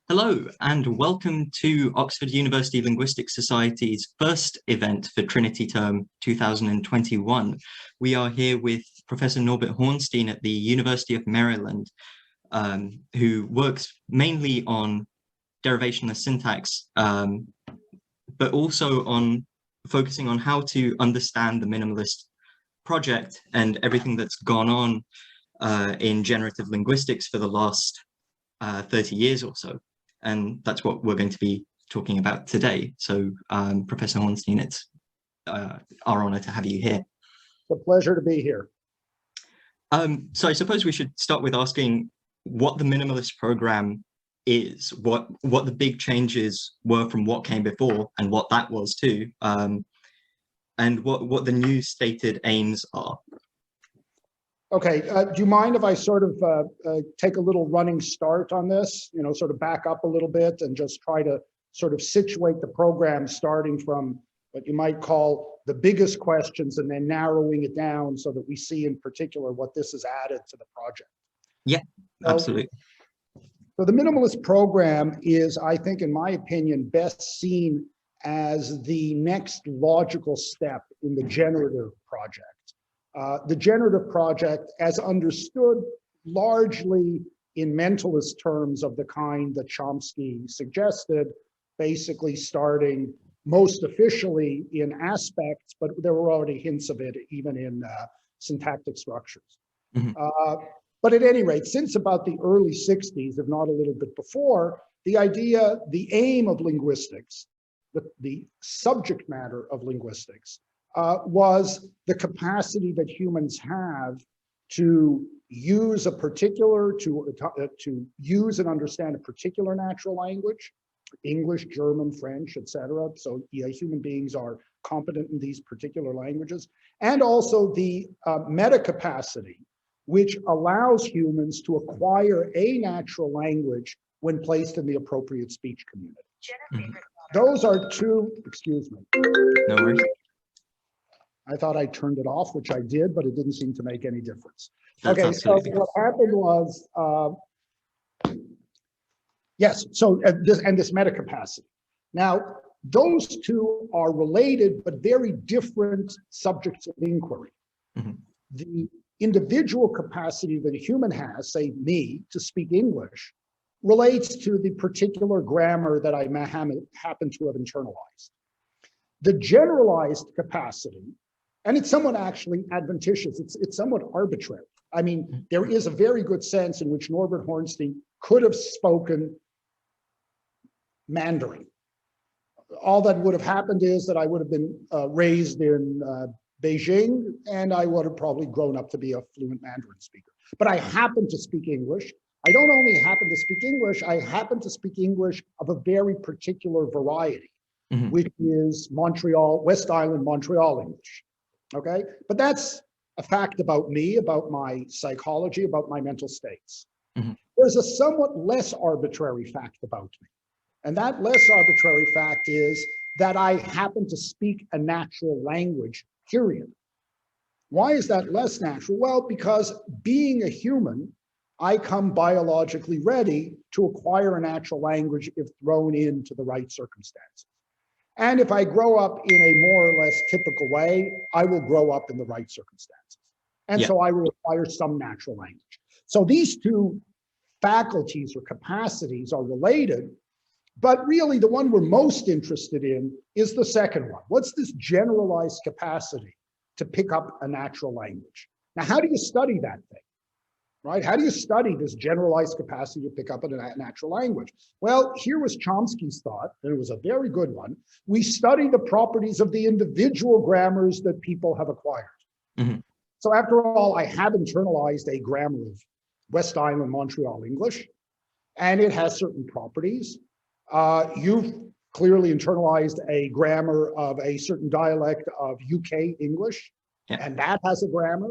Hello and welcome to Oxford University Linguistics Society's first event for Trinity Term 2021. We are here with Professor Norbert Hornstein at the University of Maryland, who works mainly on derivationless syntax, but also on focusing on how to understand the minimalist project and everything that's gone on in generative linguistics for the last 30 years or so. And that's what we're going to be talking about today. So, Professor Hornstein, it's our honor to have you here. It's a pleasure to be here. So I suppose we should start with asking what the minimalist program is, what the big changes were from what came before and what that was too, and what the new stated aims are. Okay, do you mind if I sort of take a little running start on this, sort of back up a little bit and just try to sort of situate the program starting from what you might call the biggest questions and then narrowing it down so that we see in particular what this has added to the project. Yeah, absolutely. So the minimalist program is, I think, in my opinion, best seen as the next logical step in the generative project. The generative project, as understood largely in mentalist terms of the kind that Chomsky suggested, basically starting most officially in aspects, but there were already hints of it even in syntactic structures. Mm-hmm. But at any rate, since about the early 60s, if not a little bit before, the idea, the aim of linguistics, the subject matter of linguistics, was the capacity that humans have to use a particular, to use and understand a particular natural language, English, German, French, etc. So human beings are competent in these particular languages, and also the meta capacity, which allows humans to acquire a natural language when placed in the appropriate speech community. Mm-hmm. Those are two, excuse me. No worries. I thought I turned it off, which I did, but it didn't seem to make any difference. That's okay, so what happened was, yes, so this meta capacity. Now, those two are related, but very different subjects of inquiry. Mm-hmm. The individual capacity that a human has, say me, to speak English, relates to the particular grammar that I happen to have internalized. The generalized capacity, and it's somewhat actually adventitious, it's somewhat arbitrary. I mean, there is a very good sense in which Norbert Hornstein could have spoken Mandarin. All that would have happened is that I would have been raised in Beijing, and I would have probably grown up to be a fluent Mandarin speaker. But I happen to speak English. I don't only happen to speak English, I happen to speak English of a very particular variety, mm-hmm. which is Montreal, West Island Montreal English. Okay, but that's a fact about me, about my psychology, about my mental states. Mm-hmm. There's a somewhat less arbitrary fact about me. And that less arbitrary fact is that I happen to speak a natural language, period. Why is that less natural? Well, because being a human, I come biologically ready to acquire a natural language if thrown into the right circumstances. And if I grow up in a more or less typical way, I will grow up in the right circumstances. And so I will acquire some natural language. So these two faculties or capacities are related, but really the one we're most interested in is the second one. What's this generalized capacity to pick up a natural language? Now, how do you study that thing? Right? How do you study this generalized capacity to pick up a natural language? Well, here was Chomsky's thought, and it was a very good one. We study the properties of the individual grammars that people have acquired. Mm-hmm. So after all, I have internalized a grammar of West Island Montreal English, and it has certain properties. You've clearly internalized a grammar of a certain dialect of UK English, and that has a grammar.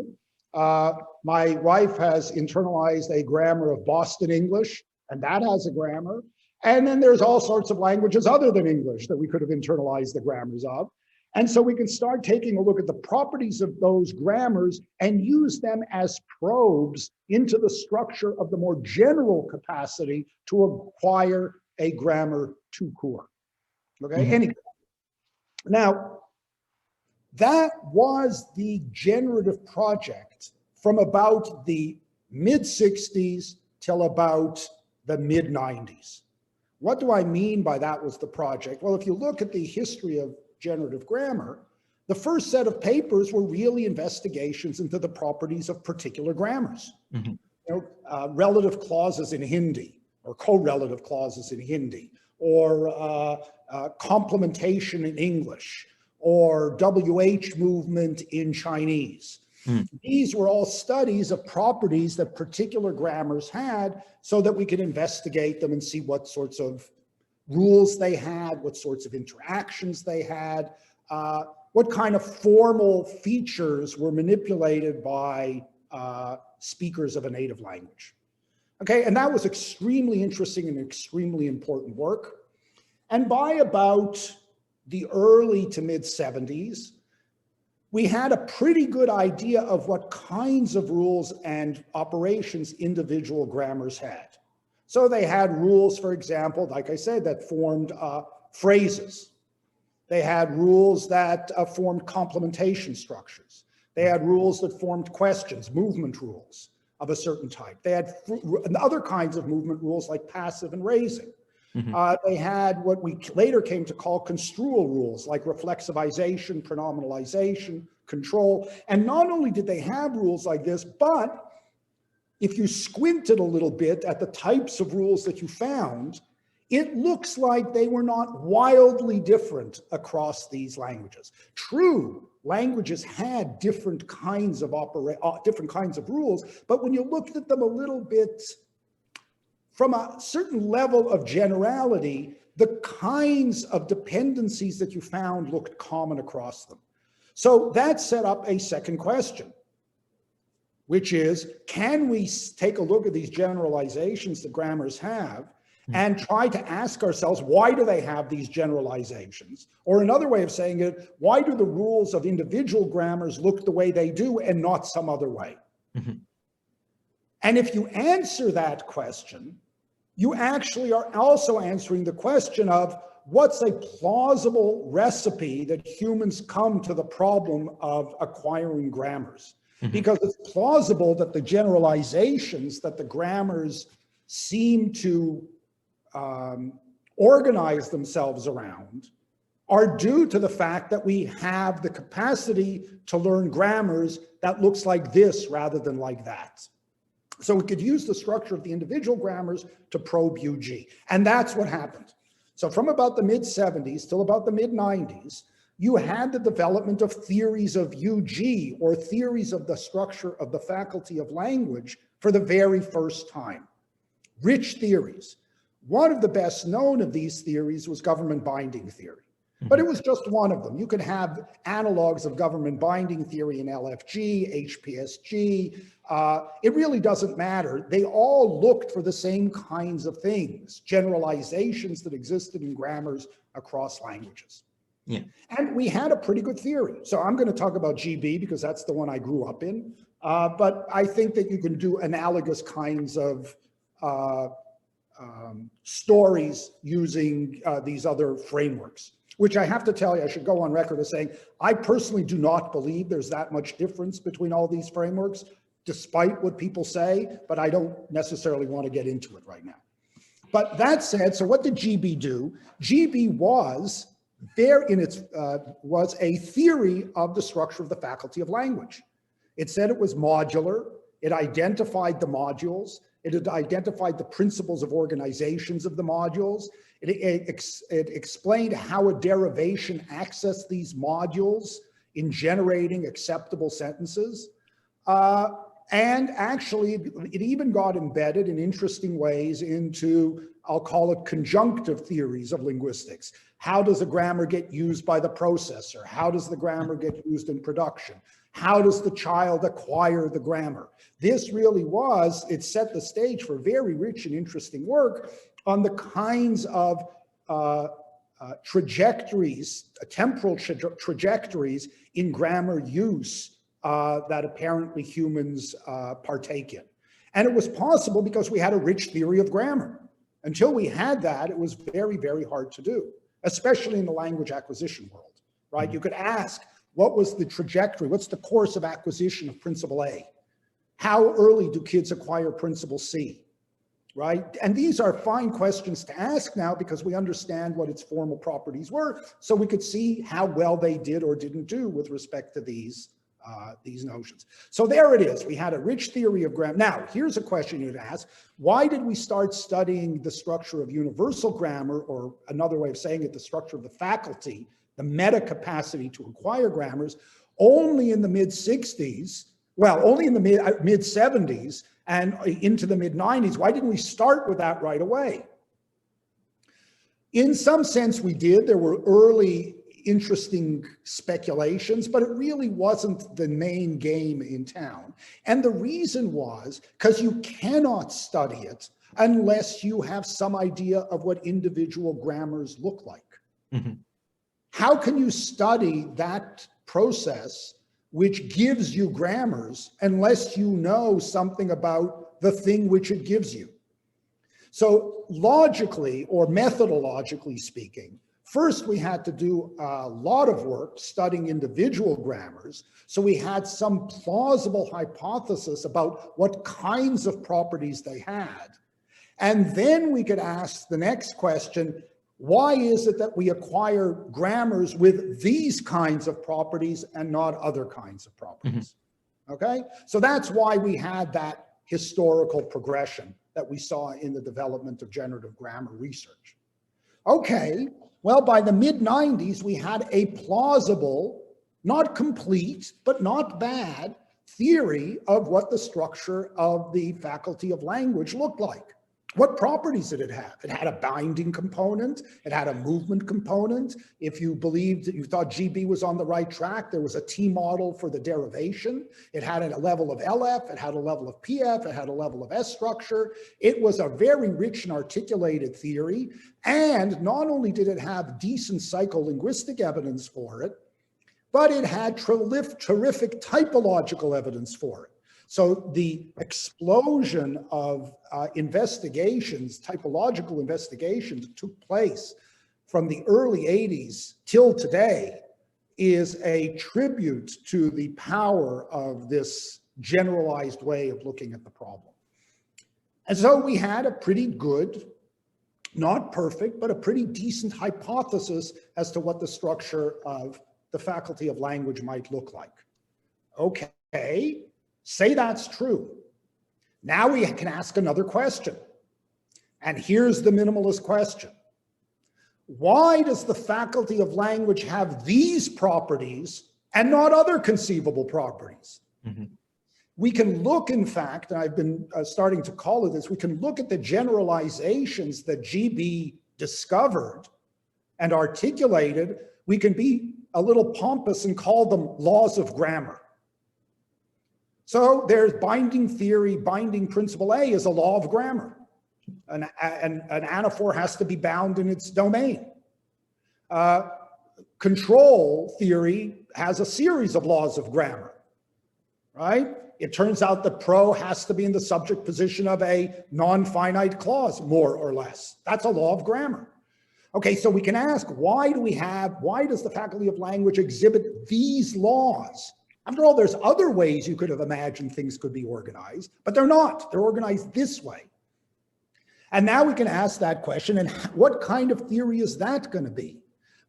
My wife has internalized a grammar of Boston English, and that has a grammar. And then there's all sorts of languages other than English that we could have internalized the grammars of. And so we can start taking a look at the properties of those grammars and use them as probes into the structure of the more general capacity to acquire a grammar tout court. Okay, any. Now, that was the generative project from about the mid-60s till about the mid-90s. What do I mean by that was the project? Well, if you look at the history of generative grammar, the first set of papers were really investigations into the properties of particular grammars. You know, relative clauses in Hindi, or correlative clauses in Hindi, or complementation in English, or WH movement in Chinese. These were all studies of properties that particular grammars had so that we could investigate them and see what sorts of rules they had, what sorts of interactions they had, what kind of formal features were manipulated by speakers of a native language. Okay, and that was extremely interesting and extremely important work. And by about the early to mid 70s, we had a pretty good idea of what kinds of rules and operations individual grammars had. So they had rules, for example, like I said, that formed phrases. They had rules that formed complementation structures. They had rules that formed questions, movement rules of a certain type. They had other kinds of movement rules like passive and raising. They had what we later came to call construal rules like reflexivization, pronominalization, control. And not only did they have rules like this, but if you squinted a little bit at the types of rules that you found, it looks like they were not wildly different across these languages. True, languages had different kinds of rules, but when you looked at them a little bit from a certain level of generality, the kinds of dependencies that you found looked common across them. So that set up a second question, which is, can we take a look at these generalizations that grammars have and try to ask ourselves, why do they have these generalizations? Or another way of saying it, why do the rules of individual grammars look the way they do and not some other way? And if you answer that question, you actually are also answering the question of what's a plausible recipe that humans come to the problem of acquiring grammars. Because it's plausible that the generalizations that the grammars seem to organize themselves around are due to the fact that we have the capacity to learn grammars that looks like this rather than like that. So we could use the structure of the individual grammars to probe UG. And that's what happened. So from about the mid-70s till about the mid-90s, you had the development of theories of UG, or theories of the structure of the faculty of language, for the very first time. Rich theories. One of the best known of these theories was government binding theory. But it was just one of them. You could have analogs of government binding theory in LFG, HPSG. It really doesn't matter. They all looked for the same kinds of things, generalizations that existed in grammars across languages. And we had a pretty good theory. So I'm going to talk about GB because that's the one I grew up in. But I think that you can do analogous kinds of stories using these other frameworks, which I have to tell you, I should go on record as saying, I personally do not believe there's that much difference between all these frameworks, despite what people say, but I don't necessarily want to get into it right now. But that said, so what did GB do? GB was was a theory of the structure of the faculty of language. It said it was modular. It identified the modules. It had identified the principles of organizations of the modules. It explained how a derivation accessed these modules in generating acceptable sentences. And actually, it even got embedded in interesting ways into, I'll call it, conjunctive theories of linguistics. How does a grammar get used by the processor? How does the grammar get used in production? How does the child acquire the grammar? This really it set the stage for very rich and interesting work on the kinds of trajectories, temporal trajectories in grammar use that apparently humans partake in. And it was possible because we had a rich theory of grammar. Until we had that, it was very, very hard to do, especially in the language acquisition world, right? You could ask, what was the trajectory? What's the course of acquisition of principle A? How early do kids acquire principle C, right? And these are fine questions to ask now because we understand what its formal properties were, so we could see how well they did or didn't do with respect to these notions. So there it is. We had a rich theory of grammar. Now, here's a question you'd ask. Why did we start studying the structure of universal grammar, or another way of saying it, the structure of the faculty, the meta capacity to acquire grammars, only in the mid-60s, well, only in the mid-70s and into the mid-90s? Why didn't we start with that right away? In some sense, we did. There were early interesting speculations, but it really wasn't the main game in town. And the reason was because you cannot study it unless you have some idea of what individual grammars look like. Mm-hmm. How can you study that process which gives you grammars unless you know something about the thing which it gives you? So logically, or methodologically speaking, first, we had to do a lot of work studying individual grammars, so we had some plausible hypothesis about what kinds of properties they had. And then we could ask the next question, why is it that we acquire grammars with these kinds of properties and not other kinds of properties? Mm-hmm. Okay, so that's why we had that historical progression that we saw in the development of generative grammar research. Okay. Well, by the mid-90s, we had a plausible, not complete, but not bad theory of what the structure of the faculty of language looked like. What properties did it have? It had a binding component. It had a movement component. If you believed that you thought GB was on the right track, there was a T model for the derivation. It had a level of LF. It had a level of PF. It had a level of S structure. It was a very rich and articulated theory. And not only did it have decent psycholinguistic evidence for it, but it had terrific typological evidence for it. So the explosion of investigations, typological investigations that took place from the early 80s till today is a tribute to the power of this generalized way of looking at the problem. And so we had a pretty good, not perfect, but a pretty decent hypothesis as to what the structure of the faculty of language might look like. Okay. Say that's true. Now we can ask another question. And here's the minimalist question. Why does the faculty of language have these properties and not other conceivable properties? Mm-hmm. We can look, in fact, and I've been starting to call it this, we can look at the generalizations that GB discovered and articulated. We can be a little pompous and call them laws of grammar. So there's binding theory, binding principle A is a law of grammar. An anaphor has to be bound in its domain. Control theory has a series of laws of grammar, right? It turns out the pro has to be in the subject position of a non-finite clause, more or less. That's a law of grammar. Okay, so we can ask, why does the faculty of language exhibit these laws? After all, there's other ways you could have imagined things could be organized, but they're not. They're organized this way. And now we can ask that question, and what kind of theory is that going to be?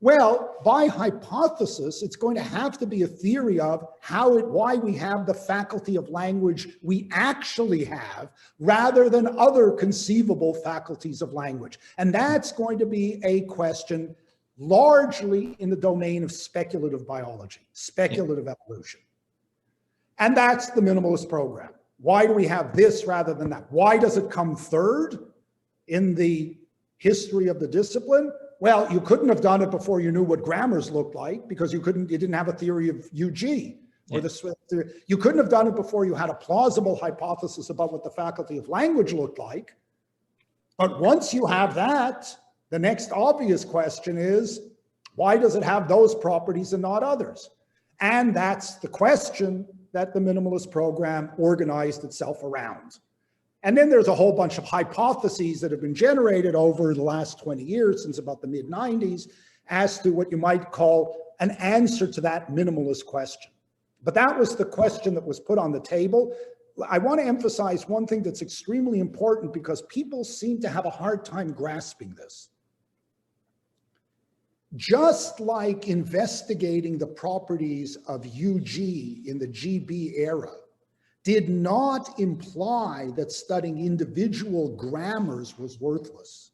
Well, by hypothesis, it's going to have to be a theory of why we have the faculty of language we actually have, rather than other conceivable faculties of language. And that's going to be a question largely in the domain of speculative biology, speculative evolution. And that's the minimalist program. Why do we have this rather than that? Why does it come third in the history of the discipline? Well, you couldn't have done it before you knew what grammars looked like, because you didn't have a theory of UG. Or you couldn't have done it before you had a plausible hypothesis about what the faculty of language looked like. But once you have that, the next obvious question is, why does it have those properties and not others? And that's the question that the minimalist program organized itself around. And then there's a whole bunch of hypotheses that have been generated over the last 20 years, since about the mid-90s, as to what you might call an answer to that minimalist question. But that was the question that was put on the table. I want to emphasize one thing that's extremely important, because people seem to have a hard time grasping this. Just like investigating the properties of UG in the GB era did not imply that studying individual grammars was worthless.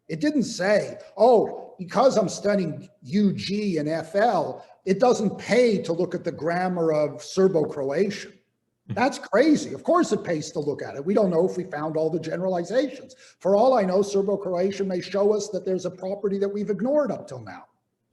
It didn't say, oh, because I'm studying UG and FL, it doesn't pay to look at the grammar of Serbo-Croatian. That's crazy. Of course it pays to look at it. We don't know if we found all the generalizations. For all I know, Serbo-Croatian may show us that there's a property that we've ignored up till now.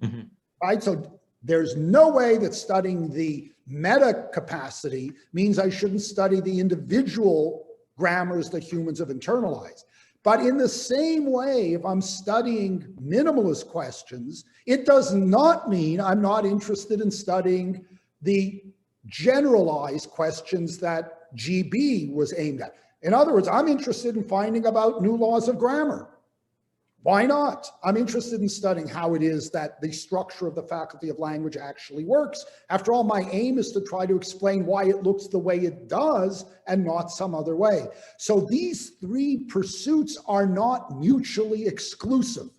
Mm-hmm. Right? So there's no way that studying the meta capacity means I shouldn't study the individual grammars that humans have internalized. But in the same way, if I'm studying minimalist questions, it does not mean I'm not interested in studying the generalized questions that GB was aimed at. In other words, I'm interested in finding about new laws of grammar. Why not? I'm interested in studying how it is that the structure of the Faculty of Language actually works. After all, my aim is to try to explain why it looks the way it does and not some other way. So these three pursuits are not mutually exclusive.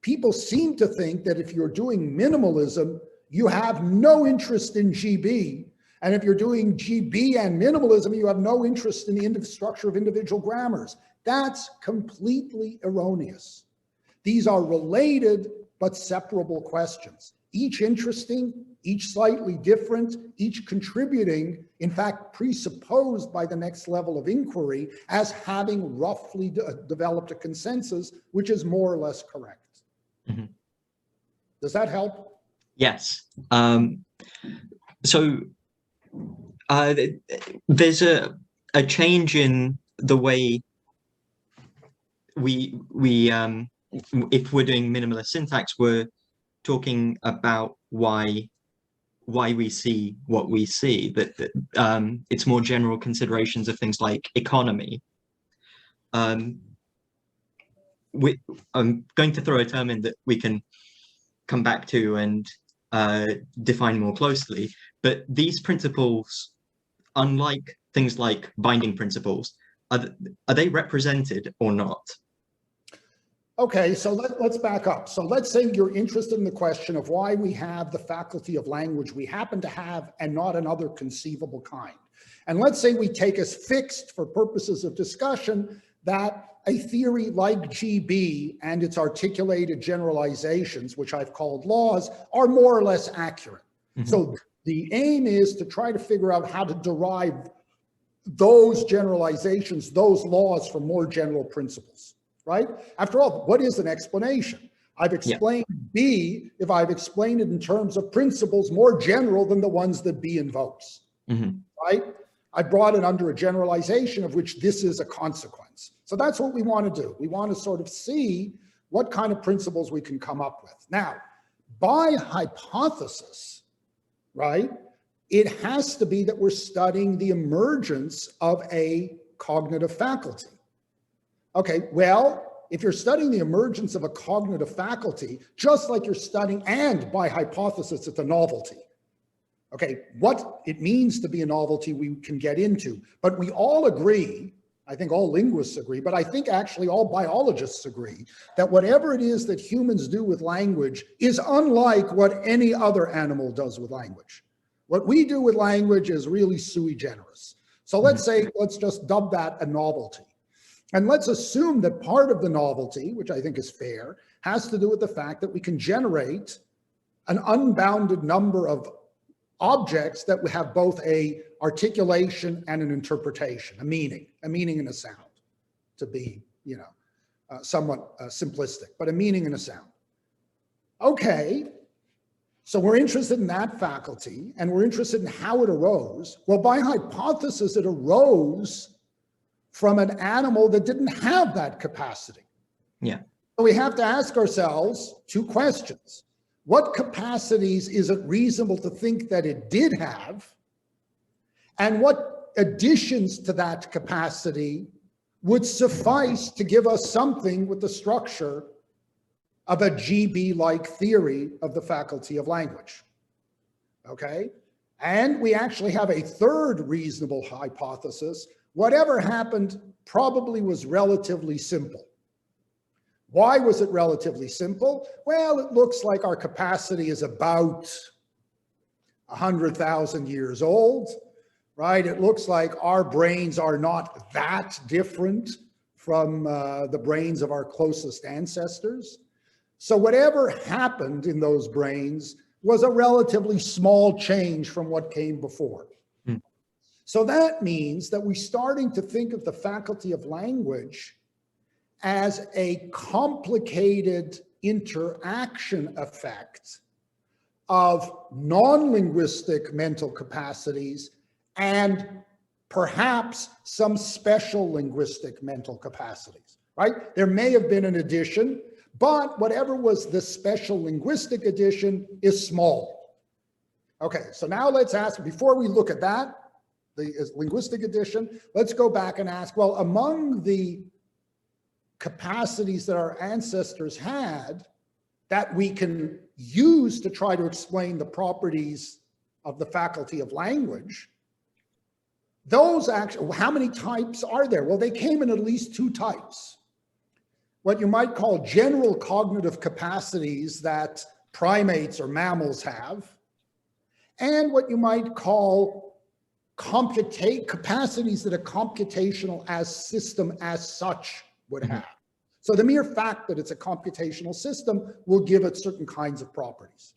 People seem to think that if you're doing minimalism, you have no interest in GB. And if you're doing GB and minimalism, you have no interest in the structure of individual grammars. That's completely erroneous. These are related but separable questions, each interesting, each slightly different, each contributing, in fact, presupposed by the next level of inquiry as having roughly developed a consensus, which is more or less correct. Mm-hmm. Does that help? Yes. So there's a change in the way we if we're doing minimalist syntax, we're talking about why we see what we see, that it's more general considerations of things like economy. I'm going to throw a term in that we can come back to and define more closely, but these principles, unlike things like binding principles, are they represented or not? Okay, so let's back up. So let's say you're interested in the question of why we have the Faculty of Language we happen to have and not another conceivable kind. And let's say we take as fixed for purposes of discussion that a theory like GB and its articulated generalizations, which I've called laws, are more or less accurate. Mm-hmm. So the aim is to try to figure out how to derive those generalizations, those laws from more general principles. Right? After all, what is an explanation? I've explained B if I've explained it in terms of principles more general than the ones that B invokes. Mm-hmm. Right? I brought it under a generalization of which this is a consequence. So that's what we want to do. We want to sort of see what kind of principles we can come up with. Now, by hypothesis, right, it has to be that we're studying the emergence of a cognitive faculty. Okay, well, if you're studying the emergence of a cognitive faculty, just like you're studying, and by hypothesis, it's a novelty. Okay, what it means to be a novelty we can get into, but we all agree, I think all linguists agree, but I think actually all biologists agree, that whatever it is that humans do with language is unlike what any other animal does with language. What we do with language is really sui generis. So let's just dub that a novelty. And let's assume that part of the novelty, which I think is fair, has to do with the fact that we can generate an unbounded number of objects that have both a articulation and an interpretation, a meaning and a sound, to be, somewhat simplistic, but a meaning and a sound. Okay, so we're interested in that faculty, and we're interested in how it arose. Well, by hypothesis, it arose from an animal that didn't have that capacity. Yeah. So we have to ask ourselves two questions. What capacities is it reasonable to think that it did have? And what additions to that capacity would suffice to give us something with the structure of a GB-like theory of the faculty of language. Okay? And we actually have a third reasonable hypothesis. Whatever happened probably was relatively simple. Why was it relatively simple? Well, it looks like our capacity is about 100,000 years old, right? It looks like our brains are not that different from the brains of our closest ancestors. So whatever happened in those brains was a relatively small change from what came before. So that means that we're starting to think of the faculty of language as a complicated interaction effect of non-linguistic mental capacities and perhaps some special linguistic mental capacities, right? There may have been an addition, but whatever was the special linguistic addition is small. Okay, so now let's ask, before we look at that, the linguistic addition, let's go back and ask, well, among the capacities that our ancestors had that we can use to try to explain the properties of the faculty of language, those actually, how many types are there? Well, they came in at least two types. What you might call general cognitive capacities that primates or mammals have, and what you might call capacities that a computational system as such would have. So the mere fact that it's a computational system will give it certain kinds of properties.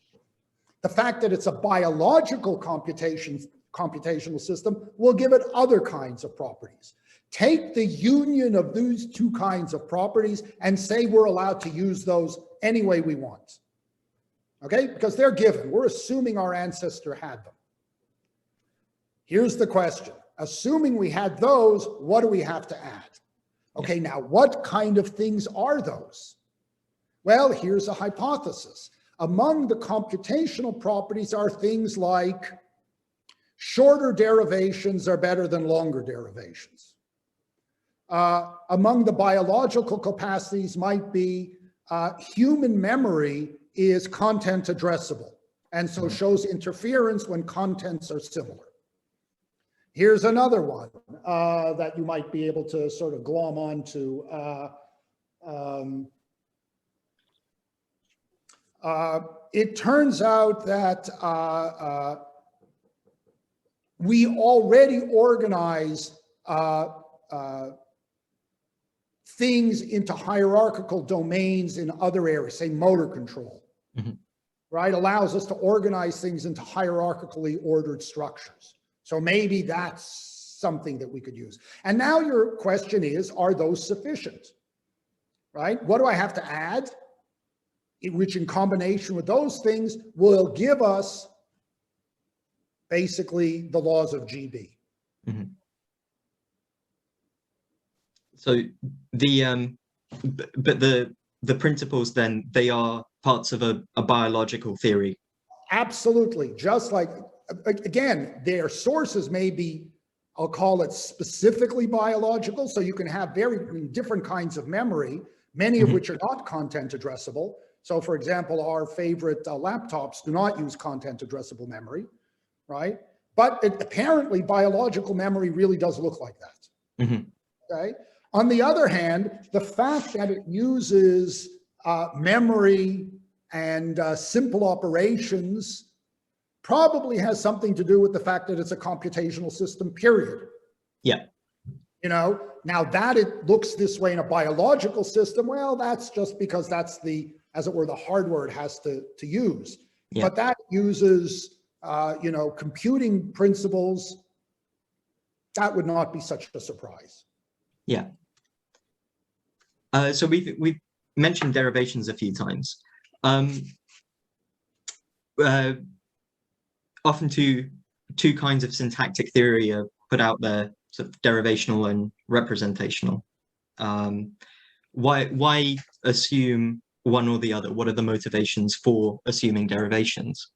The fact that it's a biological computational system will give it other kinds of properties. Take the union of these two kinds of properties and say we're allowed to use those any way we want. Okay, because they're given. We're assuming our ancestor had them. Here's the question. Assuming we had those, what do we have to add? Okay, now what kind of things are those? Well, here's a hypothesis. Among the computational properties are things like shorter derivations are better than longer derivations. Among the biological capacities might be human memory is content addressable and so shows interference when contents are similar. Here's another one that you might be able to sort of glom onto. It turns out that we already organize things into hierarchical domains in other areas, say motor control, right? Allows us to organize things into hierarchically ordered structures. So maybe that's something that we could use. And now your question is, are those sufficient, right? What do I have to add? Which in combination with those things will give us basically the laws of GB. So the principles then, they are parts of a biological theory. Absolutely. Just like, again, their sources may be, I'll call it specifically biological. So you can have very different kinds of memory, many of which are not content addressable. So for example, our favorite laptops do not use content addressable memory, right? But apparently biological memory really does look like that, okay? On the other hand, the fact that it uses memory and simple operations probably has something to do with the fact that it's a computational system, period. Yeah. You know, now that it looks this way in a biological system, well, that's just because that's the, as it were, the hardware it has to use. Yeah. But that uses, you know, computing principles. That would not be such a surprise. Yeah. So we've mentioned derivations a few times. Often two kinds of syntactic theory are put out there, sort of derivational and representational. Why assume one or the other? What are the motivations for assuming derivations?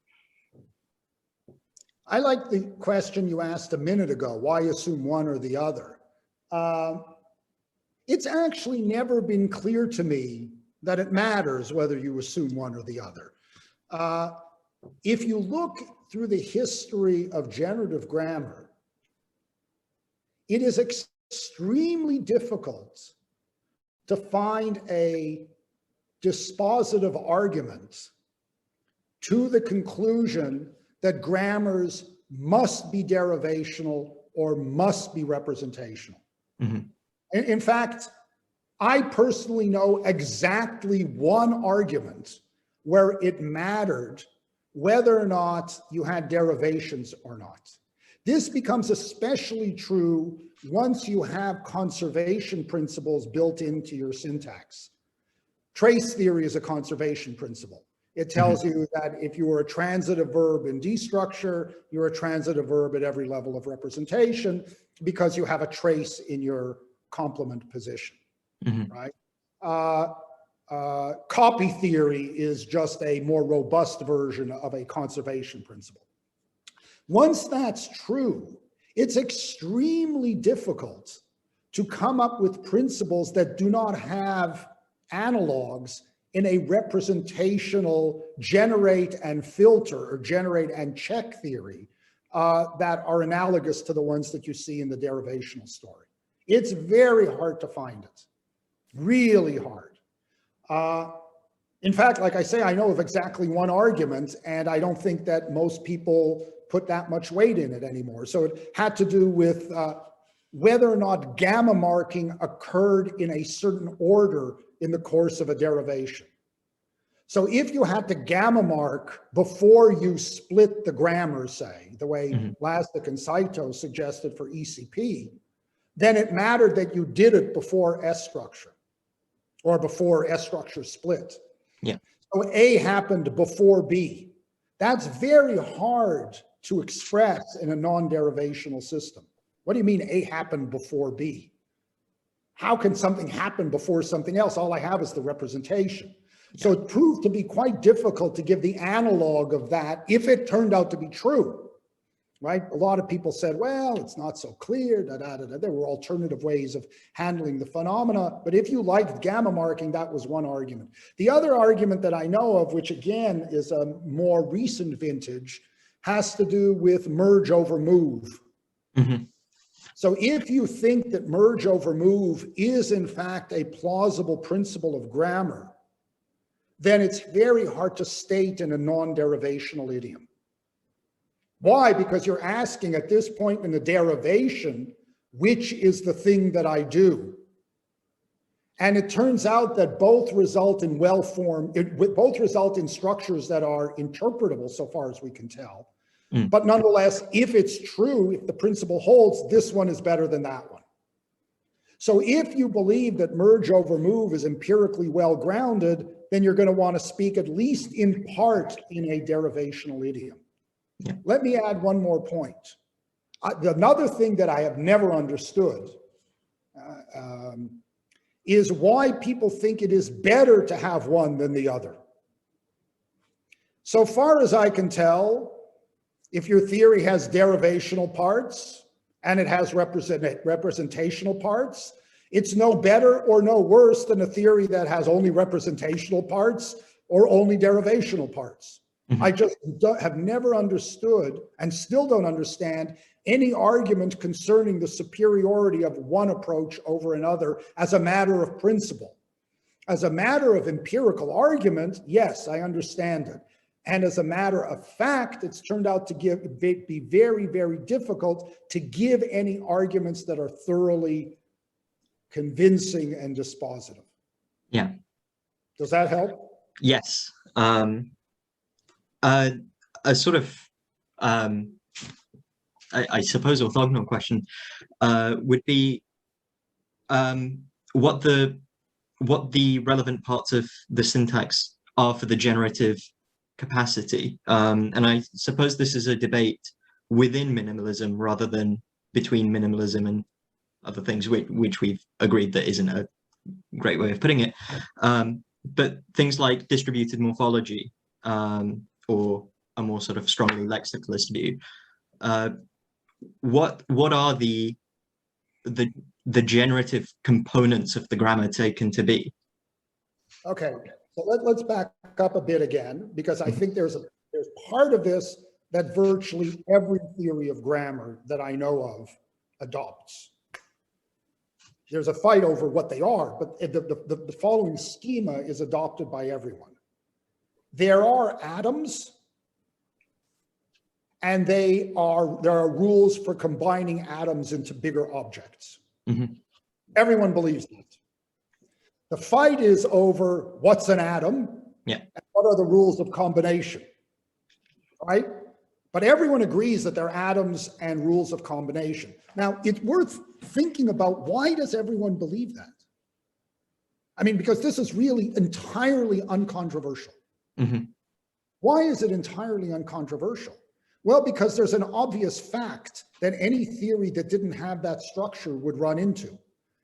I like the question you asked a minute ago, why assume one or the other? It's actually never been clear to me that it matters whether you assume one or the other. If you look through the history of generative grammar, it is extremely difficult to find a dispositive argument to the conclusion that grammars must be derivational or must be representational. Mm-hmm. In fact, I personally know exactly one argument where it mattered whether or not you had derivations or not. This becomes especially true once you have conservation principles built into your syntax. Trace theory is a conservation principle. It tells you that if you are a transitive verb in D structure, you're a transitive verb at every level of representation because you have a trace in your complement position, right? Copy theory is just a more robust version of a conservation principle. Once that's true, it's extremely difficult to come up with principles that do not have analogs in a representational generate and filter or generate and check theory that are analogous to the ones that you see in the derivational story. It's very hard to find it, really hard. In fact, like I say, I know of exactly one argument, and I don't think that most people put that much weight in it anymore. So it had to do with whether or not gamma marking occurred in a certain order in the course of a derivation. So if you had to gamma mark before you split the grammar, say, the way Lasnik and Saito suggested for ECP, then it mattered that you did it before S structure or before S structure split. Yeah. So A happened before B. That's very hard to express in a non-derivational system. What do you mean A happened before B? How can something happen before something else? All I have is the representation. So it proved to be quite difficult to give the analog of that if it turned out to be true, right? A lot of people said, well, it's not so clear, There were alternative ways of handling the phenomena. But if you liked gamma marking, that was one argument. The other argument that I know of, which again is a more recent vintage, has to do with merge over move. So if you think that merge over move is in fact a plausible principle of grammar, then it's very hard to state in a non-derivational idiom. Why? Because you're asking at this point in the derivation, which is the thing that I do? And it turns out that both result in both result in structures that are interpretable so far as we can tell. But nonetheless, if it's true, if the principle holds, this one is better than that one. So if you believe that merge over move is empirically well-grounded, then you're going to want to speak at least in part in a derivational idiom. Yeah. Let me add one more point. Another thing that I have never understood is why people think it is better to have one than the other. So far as I can tell, if your theory has derivational parts and it has representational parts, it's no better or no worse than a theory that has only representational parts or only derivational parts. I just have never understood and still don't understand any argument concerning the superiority of one approach over another as a matter of principle. As a matter of empirical argument, yes, I understand it. And as a matter of fact, it's turned out to be very, very difficult to give any arguments that are thoroughly convincing and dispositive. Yeah. Does that help? Yes. A sort of, I suppose, orthogonal question would be what the relevant parts of the syntax are for the generative capacity. And I suppose this is a debate within minimalism rather than between minimalism and other things, which we've agreed that isn't a great way of putting it. But things like distributed morphology or a more sort of strongly lexicalist view, what are the generative components of the grammar taken to be? Okay, so let's back up a bit again, because I think there's part of this that virtually every theory of grammar that I know of adopts. There's a fight over what they are, but the following schema is adopted by everyone. There are atoms, and there are rules for combining atoms into bigger objects. Mm-hmm. Everyone believes that. The fight is over what's an atom, and what are the rules of combination, right? But everyone agrees that there are atoms and rules of combination. Now, it's worth thinking about, why does everyone believe that? I mean, because this is really entirely uncontroversial. Mm-hmm. Why is it entirely uncontroversial? Well, because there's an obvious fact that any theory that didn't have that structure would run into,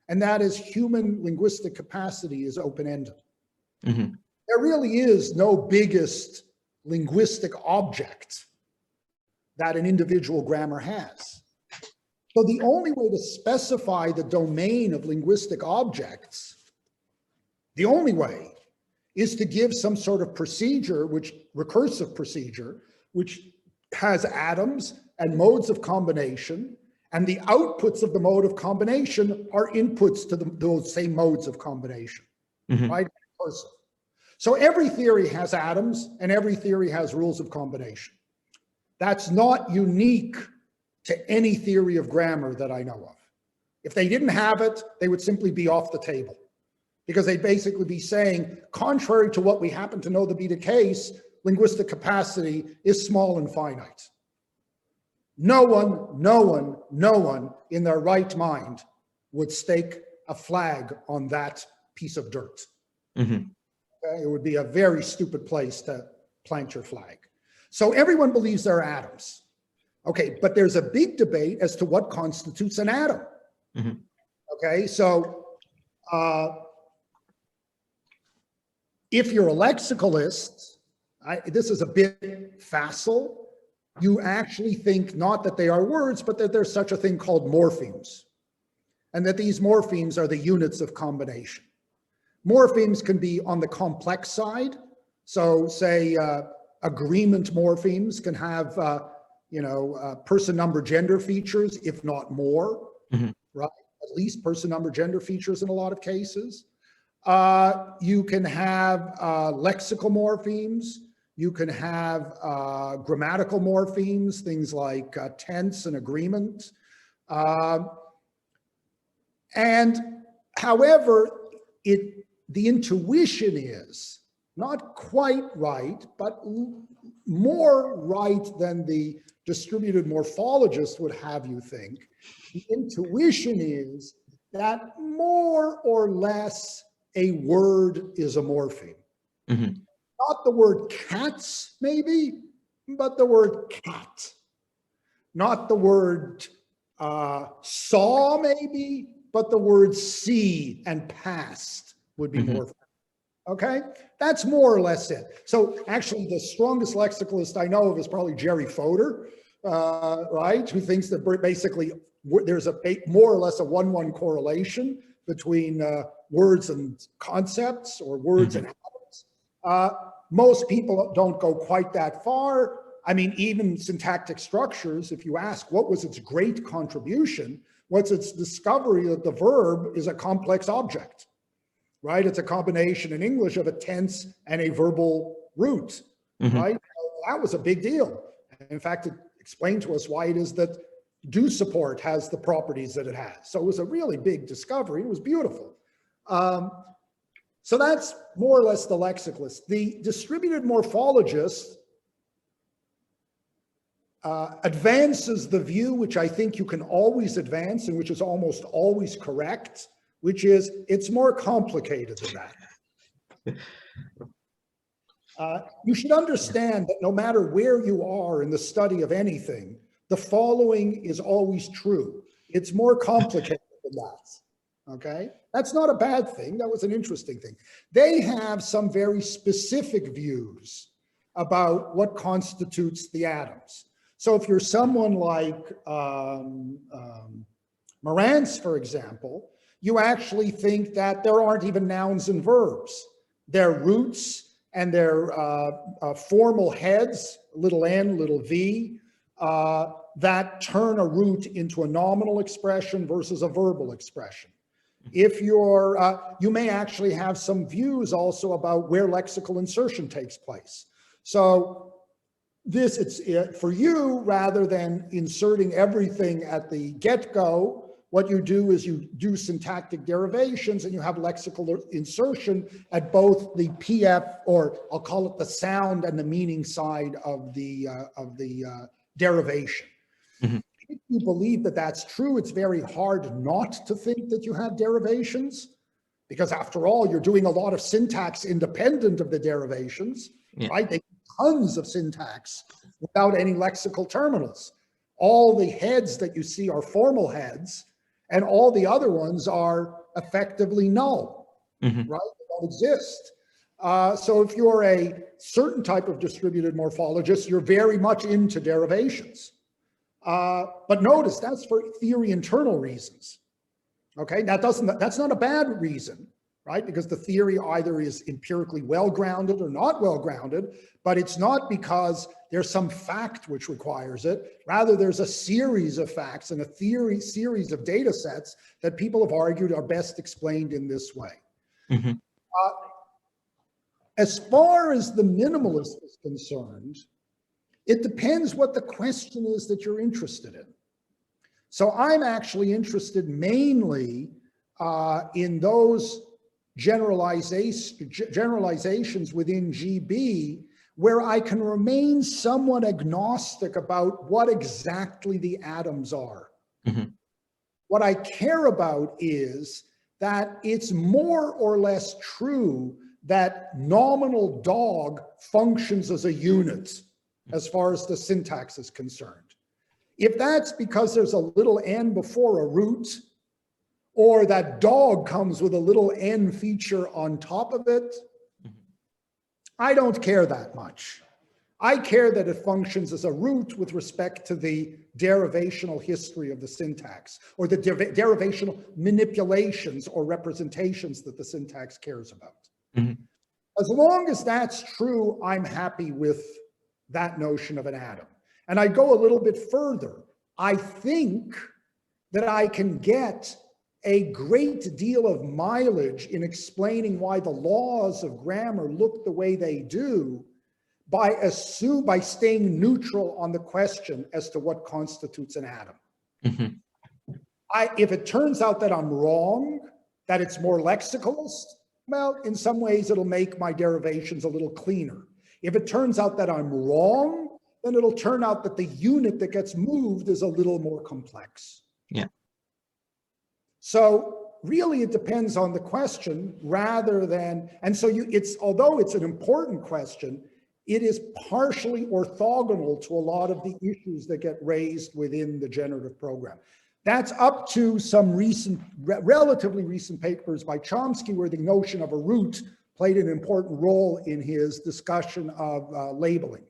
and that is human linguistic capacity is open-ended. Mm-hmm. There really is no biggest linguistic object that an individual grammar has. So the only way to specify the domain of linguistic objects, the only way, is to give some sort of procedure, recursive procedure, which has atoms and modes of combination, and the outputs of the mode of combination are inputs to those same modes of combination, mm-hmm. right? So every theory has atoms, and every theory has rules of combination. That's not unique to any theory of grammar that I know of. If they didn't have it, they would simply be off the table, because they'd basically be saying, contrary to what we happen to know to be the case, linguistic capacity is small and finite. No one in their right mind would stake a flag on that piece of dirt. Mm-hmm. Okay? It would be a very stupid place to plant your flag. So everyone believes there are atoms. Okay, but there's a big debate as to what constitutes an atom. Mm-hmm. Okay, so if you're a lexicalist, this is a bit facile. You actually think not that they are words, but that there's such a thing called morphemes, and that these morphemes are the units of combination. Morphemes can be on the complex side. So say agreement morphemes can have, person, number, gender features, if not more, mm-hmm. right? At least person, number, gender features in a lot of cases. You can have lexical morphemes. You can have grammatical morphemes, things like tense and agreement. And however, the intuition is not quite right, but more right than the distributed morphologist would have you think. The intuition is that more or less a word is a morpheme. Mm-hmm. Not the word cats, maybe, but the word cat. Not the word saw, maybe, but the word see and past would be mm-hmm. more. Okay, that's more or less it. So actually, the strongest lexicalist I know of is probably Jerry Fodor, right? Who thinks that basically there's more or less a 1-1 correlation between words and concepts, or words mm-hmm. and atoms. Most people don't go quite that far. I mean, even syntactic structures, if you ask what was its great contribution, what's its discovery that the verb is a complex object, right? It's a combination in English of a tense and a verbal root, mm-hmm. right? That was a big deal. In fact, it explained to us why it is that do support has the properties that it has. So it was a really big discovery. It was beautiful. So that's more or less the lexicalist. The distributed morphologist advances the view, which I think you can always advance and which is almost always correct, which is it's more complicated than that. You should understand that no matter where you are in the study of anything, the following is always true. It's more complicated than that, okay? That's not a bad thing. That was an interesting thing. They have some very specific views about what constitutes the atoms. So if you're someone like Marantz, for example, you actually think that there aren't even nouns and verbs. They're roots and they're formal heads, little n, little v, that turn a root into a nominal expression versus a verbal expression. If you're, you may actually have some views also about where lexical insertion takes place. So this, it's for you, rather than inserting everything at the get-go, what you do is you do syntactic derivations and you have lexical insertion at both the PF, or I'll call it the sound and the meaning side of the derivation. Mm-hmm. If you believe that that's true, it's very hard not to think that you have derivations, because after all, you're doing a lot of syntax independent of the derivations, right? They have tons of syntax without any lexical terminals. All the heads that you see are formal heads, and all the other ones are effectively null, right? They don't exist. So if you're a certain type of distributed morphologist, you're very much into derivations. But notice that's for theory internal reasons. Okay, that's not a bad reason, right? Because the theory either is empirically well-grounded or not well-grounded, but it's not because there's some fact which requires it. Rather, there's a series of facts and a series of data sets that people have argued are best explained in this way. As far as the minimalist is concerned, it depends what the question is that you're interested in. So I'm actually interested mainly in those generalizations within GB where I can remain somewhat agnostic about what exactly the atoms are. What I care about is that it's more or less true that nominal dog functions as a unit as far as the syntax is concerned. If that's because there's a little n before a root, or that dog comes with a little n feature on top of it, I don't care that much. I care that it functions as a root with respect to the derivational history of the syntax, or the derivational manipulations or representations that the syntax cares about. As long as that's true, I'm happy with that notion of an atom. And I go a little bit further. I think that I can get a great deal of mileage in explaining why the laws of grammar look the way they do by staying neutral on the question as to what constitutes an atom. If it turns out that I'm wrong, that it's more lexicalist, well, in some ways it'll make my derivations a little cleaner. If it turns out that I'm wrong, then it'll turn out that the unit that gets moved is a little more complex. So really it depends on the question rather than, and so although it's an important question, it is partially orthogonal to a lot of the issues that get raised within the generative program. That's up to some relatively recent papers by Chomsky, where the notion of a root played an important role in his discussion of labeling.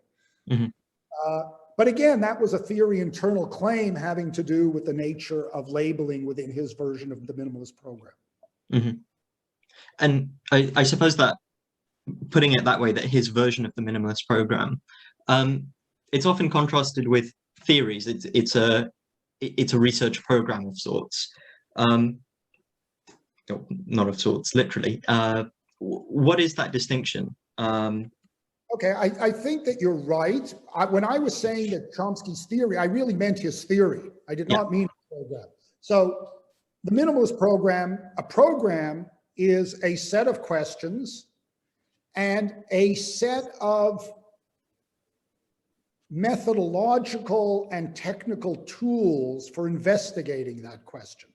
But again, that was a theory internal claim having to do with the nature of labeling within his version of the minimalist program. And I suppose that, putting it that way, that his version of the minimalist program, it's often contrasted with theories. It's a research program of sorts, not of sorts, literally. What is that distinction? Okay, I think that you're right. When I was saying that Chomsky's theory, I really meant his theory. I did not mean the program. So the minimalist program, a program is a set of questions and a set of methodological and technical tools for investigating that question.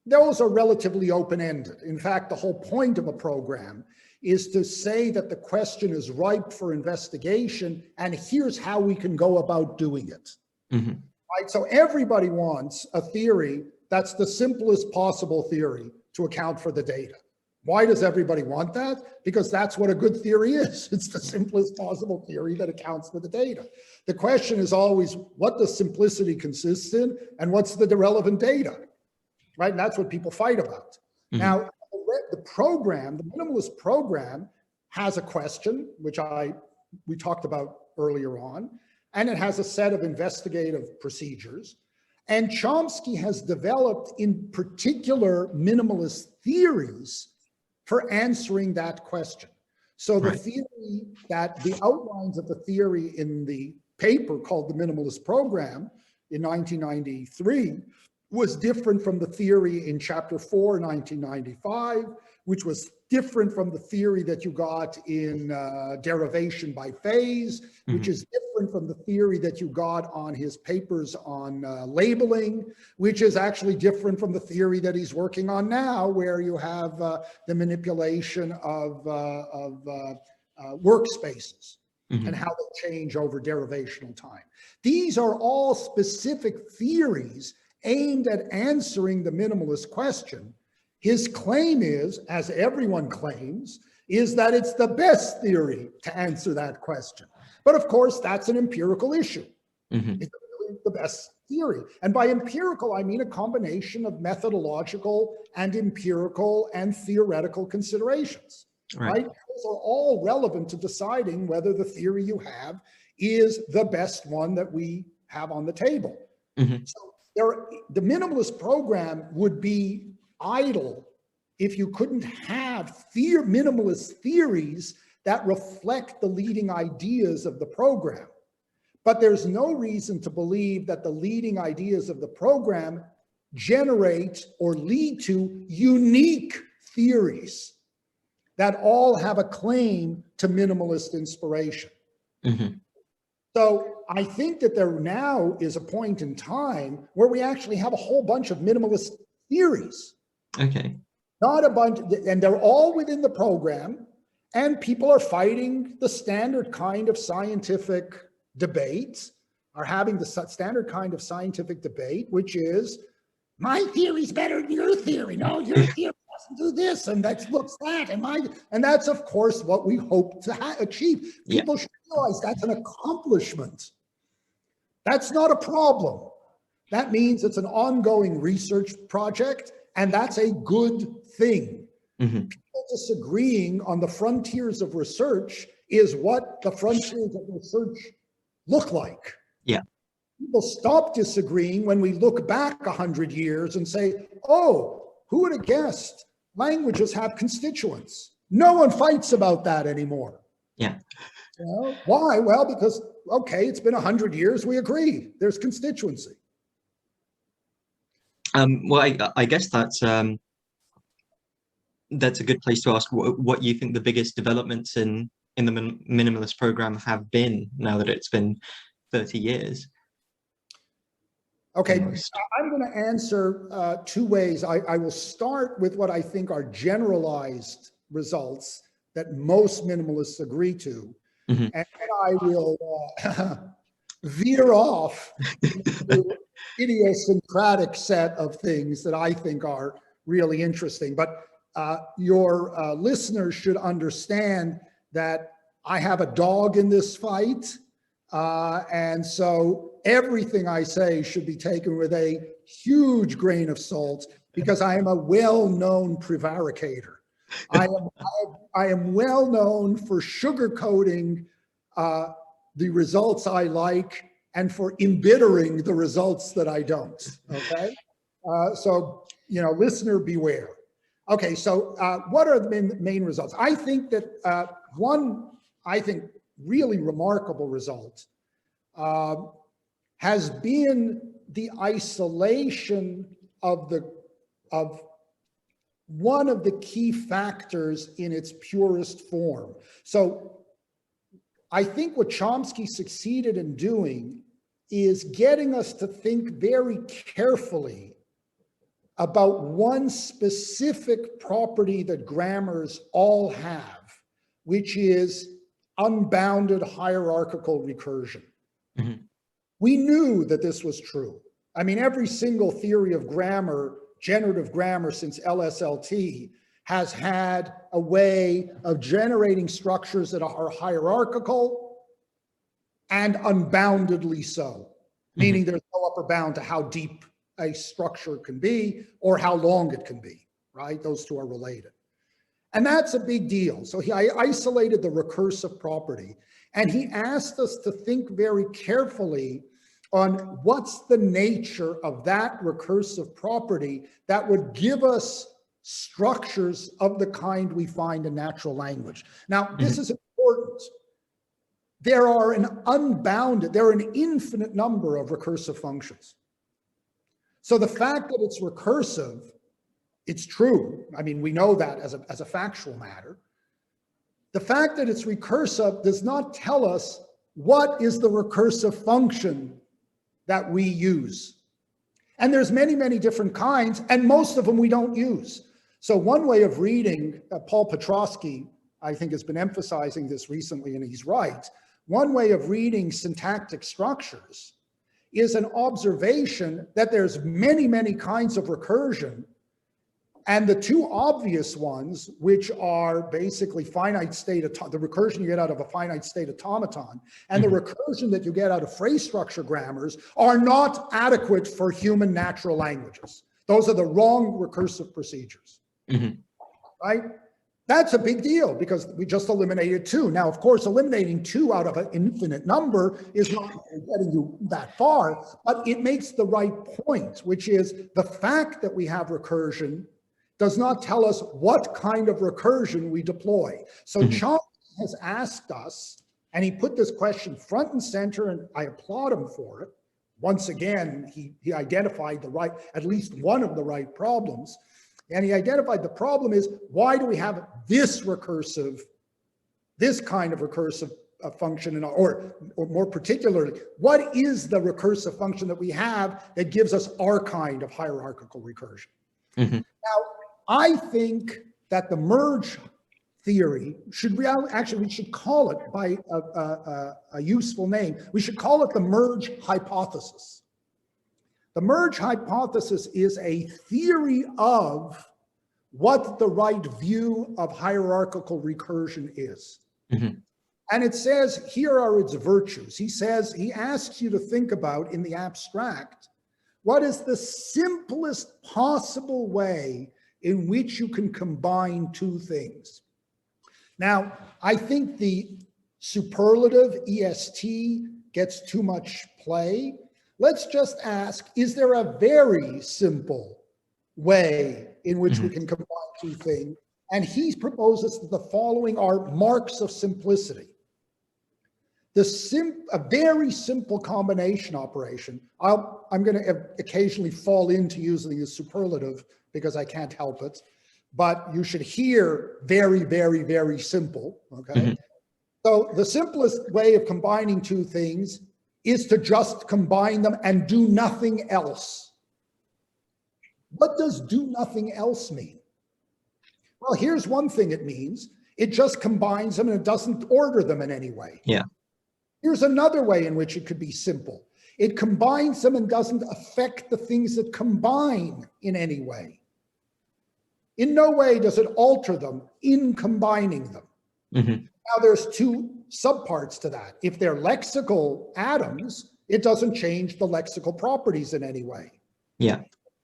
Those are relatively open-ended. In fact, the whole point of a program is to say that the question is ripe for investigation, and here's how we can go about doing it. Right? So everybody wants a theory that's the simplest possible theory to account for the data. Why does everybody want that? Because that's what a good theory is. It's the simplest possible theory that accounts for the data. The question is always, what does simplicity consist in, and what's the relevant data, right? And that's what people fight about. Now, the program, the minimalist program, has a question, which we talked about earlier on, and it has a set of investigative procedures. And Chomsky has developed, in particular, minimalist theories for answering that question. So the theory that the outlines of the theory in the paper called the Minimalist Program in 1993 was different from the theory in chapter 4, 1995, which was different from the theory that you got in derivation by phase, which is different from the theory that you got on his papers on labeling, which is actually different from the theory that he's working on now, where you have the manipulation of workspaces and how they change over derivational time. These are all specific theories aimed at answering the minimalist question. His claim is, as everyone claims, is that it's the best theory to answer that question. But of course, that's an empirical issue. Is it really the best theory? And by empirical, I mean a combination of methodological and empirical and theoretical considerations, right? Those are all relevant to deciding whether the theory you have is the best one that we have on the table. So the minimalist program would be idle if you couldn't have minimalist theories that reflect the leading ideas of the program. But there's no reason to believe that the leading ideas of the program generate or lead to unique theories that all have a claim to minimalist inspiration. So I think that there now is a point in time where we actually have a whole bunch of minimalist theories. Not a bunch, and they're all within the program, and people are fighting the standard kind of scientific debate, are having the standard kind of scientific debate, which is, my theory's better than your theory. No, your theory doesn't do this, and that looks that, and that's of course what we hope to achieve. People should realize that's an accomplishment. That's not a problem. That means it's an ongoing research project, and that's a good thing. People disagreeing on the frontiers of research is what the frontiers of research look like. People stop disagreeing when we look back 100 years and say, oh, who would have guessed languages have constituents? No one fights about that anymore. You know, why? Well, because, okay, it's been 100 years, we agree, there's constituency. Well, I guess that's a good place to ask what you think the biggest developments in the minimalist program have been now that it's been 30 years. Okay, I'm going to answer two ways. I will start with what I think are generalized results that most minimalists agree to, and then I will veer off into idiosyncratic set of things that I think are really interesting. But your listeners should understand that I have a dog in this fight. And so everything I say should be taken with a huge grain of salt, because I am a well-known prevaricator. I am well known for sugarcoating the results I like and for embittering the results that I don't, okay? So, you know, listener beware. Okay, so what are the main results? I think that one, really remarkable result has been the isolation of one of the key factors in its purest form. So I think what Chomsky succeeded in doing is getting us to think very carefully about one specific property that grammars all have, which is unbounded hierarchical recursion. We knew that this was true. I mean, every single theory of grammar, generative grammar since LSLT, has had a way of generating structures that are hierarchical and unboundedly so, meaning there's no upper bound to how deep a structure can be or how long it can be, right? Those two are related. And that's a big deal. So I isolated the recursive property, and he asked us to think very carefully on what's the nature of that recursive property that would give us structures of the kind we find in natural language. Now, this is important. There are an infinite number of recursive functions. So the fact that it's recursive, it's true. I mean, we know that as a factual matter. The fact that it's recursive does not tell us what is the recursive function that we use. And there's many, many different kinds, and most of them we don't use. So one way of reading, Paul Petrosky, I think, has been emphasizing this recently, and he's right. One way of reading syntactic structures is an observation that there's many, many kinds of recursion. And the two obvious ones, which are basically finite state, the recursion you get out of a finite state automaton, and the recursion that you get out of phrase structure grammars, are not adequate for human natural languages. Those are the wrong recursive procedures, right? That's a big deal because we just eliminated two. Now, of course, eliminating two out of an infinite number is not getting you that far, but it makes the right point, which is the fact that we have recursion does not tell us what kind of recursion we deploy. So Chomsky has asked us, and he put this question front and center, and I applaud him for it. Once again, he identified at least one of the right problems. And he identified the problem is, why do we have this kind of recursive function, or more particularly, what is the recursive function that we have that gives us our kind of hierarchical recursion? Now, I think that the merge theory we should call it by a useful name. We should call it the merge hypothesis. The merge hypothesis is a theory of what the right view of hierarchical recursion is. And it says, here are its virtues. He asks you to think about, in the abstract, what is the simplest possible way in which you can combine two things. Now, I think the superlative EST gets too much play. Let's just ask, is there a very simple way in which we can combine two things? And he proposes that the following are marks of simplicity. A very simple combination operation. I'm going to occasionally fall into using the superlative because I can't help it, but you should hear very, very, very simple, okay? So the simplest way of combining two things is to just combine them and do nothing else. What does do nothing else mean? Well, here's one thing it means. It just combines them and it doesn't order them in any way. Yeah. Here's another way in which it could be simple. It combines them and doesn't affect the things that combine in any way. In no way does it alter them in combining them. Now, there's two subparts to that. If they're lexical atoms, it doesn't change the lexical properties in any way. Yeah.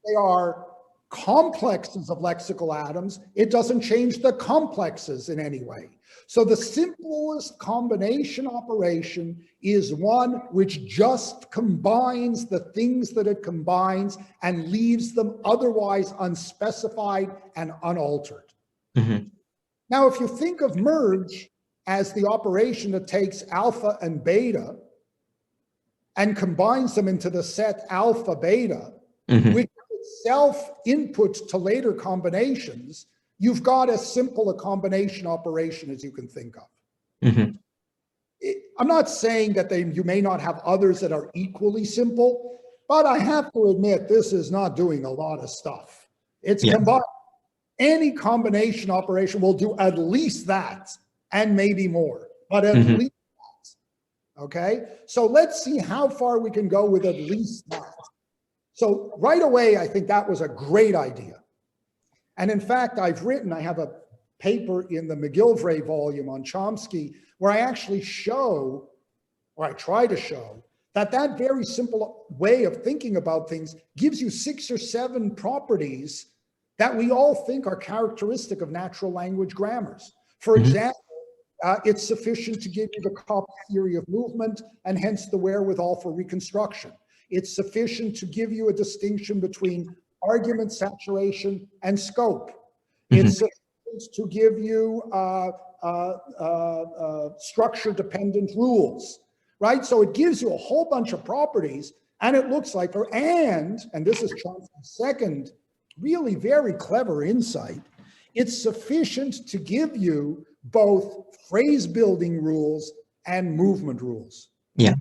They are complexes of lexical atoms, it doesn't change the complexes in any way. So the simplest combination operation is one which just combines the things that it combines and leaves them otherwise unspecified and unaltered. Now, if you think of merge as the operation that takes alpha and beta and combines them into the set alpha beta, which itself input to later combinations, you've got as simple a combination operation as you can think of. I'm not saying that you may not have others that are equally simple, but I have to admit this is not doing a lot of stuff. It's combined. Any combination operation will do at least that and maybe more, but at least that. Okay, so let's see how far we can go with at least that. So right away, I think that was a great idea. And in fact, I have a paper in the McGillivray volume on Chomsky where I actually show, or I try to show, that that very simple way of thinking about things gives you 6 or 7 properties that we all think are characteristic of natural language grammars. For example, it's sufficient to give you the Kopp's theory of movement and hence the wherewithal for reconstruction. It's sufficient to give you a distinction between argument saturation and scope. It's sufficient to give you structure-dependent rules, right? So it gives you a whole bunch of properties, and it looks like, and this is Chomsky's second really very clever insight, it's sufficient to give you both phrase building rules and movement rules. Yeah.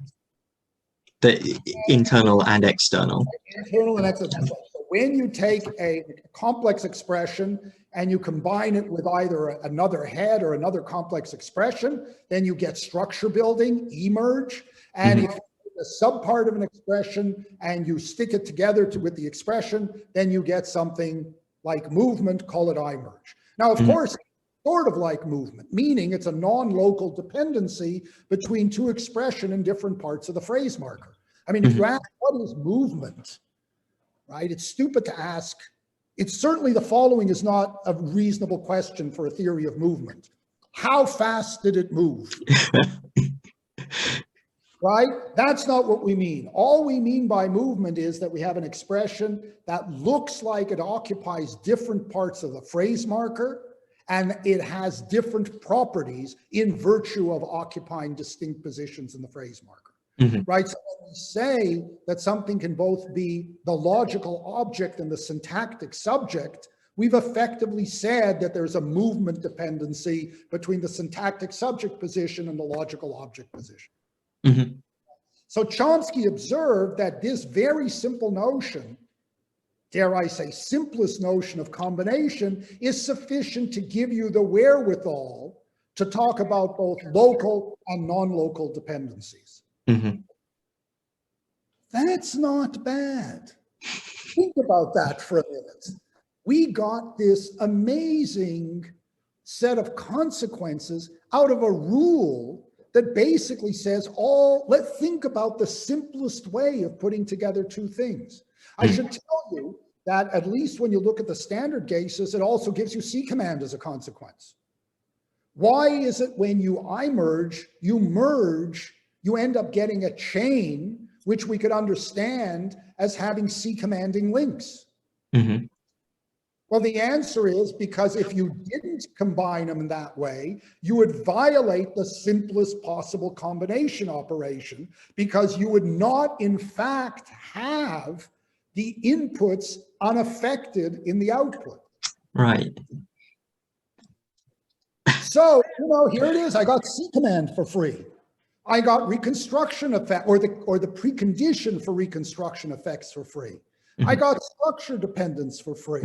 The internal and external. Internal and external. So when you take a complex expression and you combine it with either another head or another complex expression, then you get structure building, emerge. And if you take a subpart of an expression and you stick it together with the expression, then you get something like movement, call it I-merge. Now, of course, sort of like movement, meaning it's a non-local dependency between two expression in different parts of the phrase marker. I mean, if you ask what is movement, right, it's stupid to ask. It's certainly the following is not a reasonable question for a theory of movement. How fast did it move? Right? That's not what we mean. All we mean by movement is that we have an expression that looks like it occupies different parts of the phrase marker, and it has different properties in virtue of occupying distinct positions in the phrase marker, right? So when we say that something can both be the logical object and the syntactic subject, we've effectively said that there's a movement dependency between the syntactic subject position and the logical object position. So Chomsky observed that this very simple notion, dare I say, simplest notion of combination is sufficient to give you the wherewithal to talk about both local and non-local dependencies. That's not bad. Think about that for a minute. We got this amazing set of consequences out of a rule that basically says let's think about the simplest way of putting together two things. I should tell you that at least when you look at the standard cases, it also gives you C command as a consequence. Why is it when you I-merge, you end up getting a chain, which we could understand as having C commanding links? Well, the answer is because if you didn't combine them in that way, you would violate the simplest possible combination operation because you would not, in fact, have the inputs unaffected in the output. Right. So, here it is. I got C command for free. I got reconstruction effect or the precondition for reconstruction effects for free. I got structure dependence for free.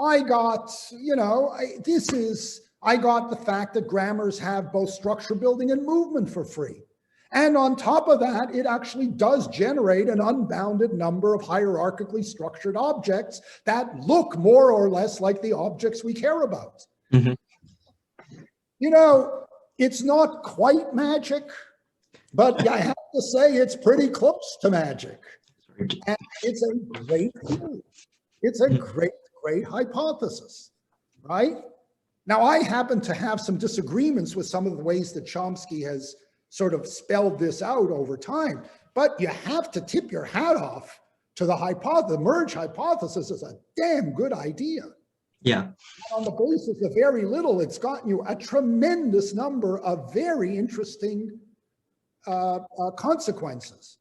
I got, I got the fact that grammars have both structure building and movement for free. And on top of that, it actually does generate an unbounded number of hierarchically structured objects that look more or less like the objects we care about. It's not quite magic, but I have to say it's pretty close to magic. And it's a great theory. It's a great hypothesis, right? Now, I happen to have some disagreements with some of the ways that Chomsky has sort of spelled this out over time, but you have to tip your hat off to the hypothesis. The merge hypothesis is a damn good idea. Yeah. On the basis of very little, it's gotten you a tremendous number of very interesting consequences.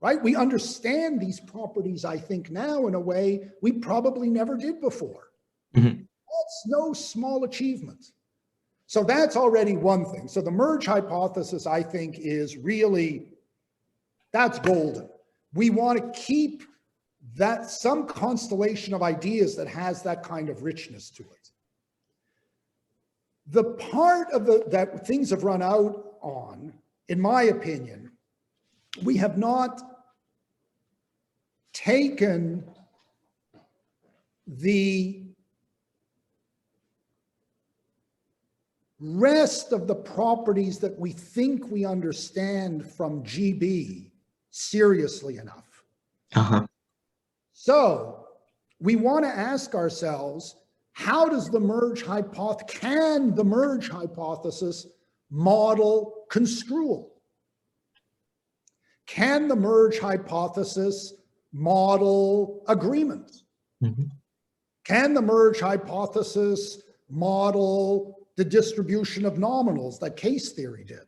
Right? We understand these properties, I think, now in a way we probably never did before. That's no small achievement. So that's already one thing. So the merge hypothesis, I think, is really, that's golden. We want to keep that some constellation of ideas that has that kind of richness to it. The part of that things have run out on, in my opinion, we have not taken the rest of the properties that we think we understand from GB seriously enough. Uh-huh. So we want to ask ourselves, how does the merge hypothesis, can the merge hypothesis model construal? Can the merge hypothesis model agreement? Mm-hmm. Can the merge hypothesis model the distribution of nominals that case theory did?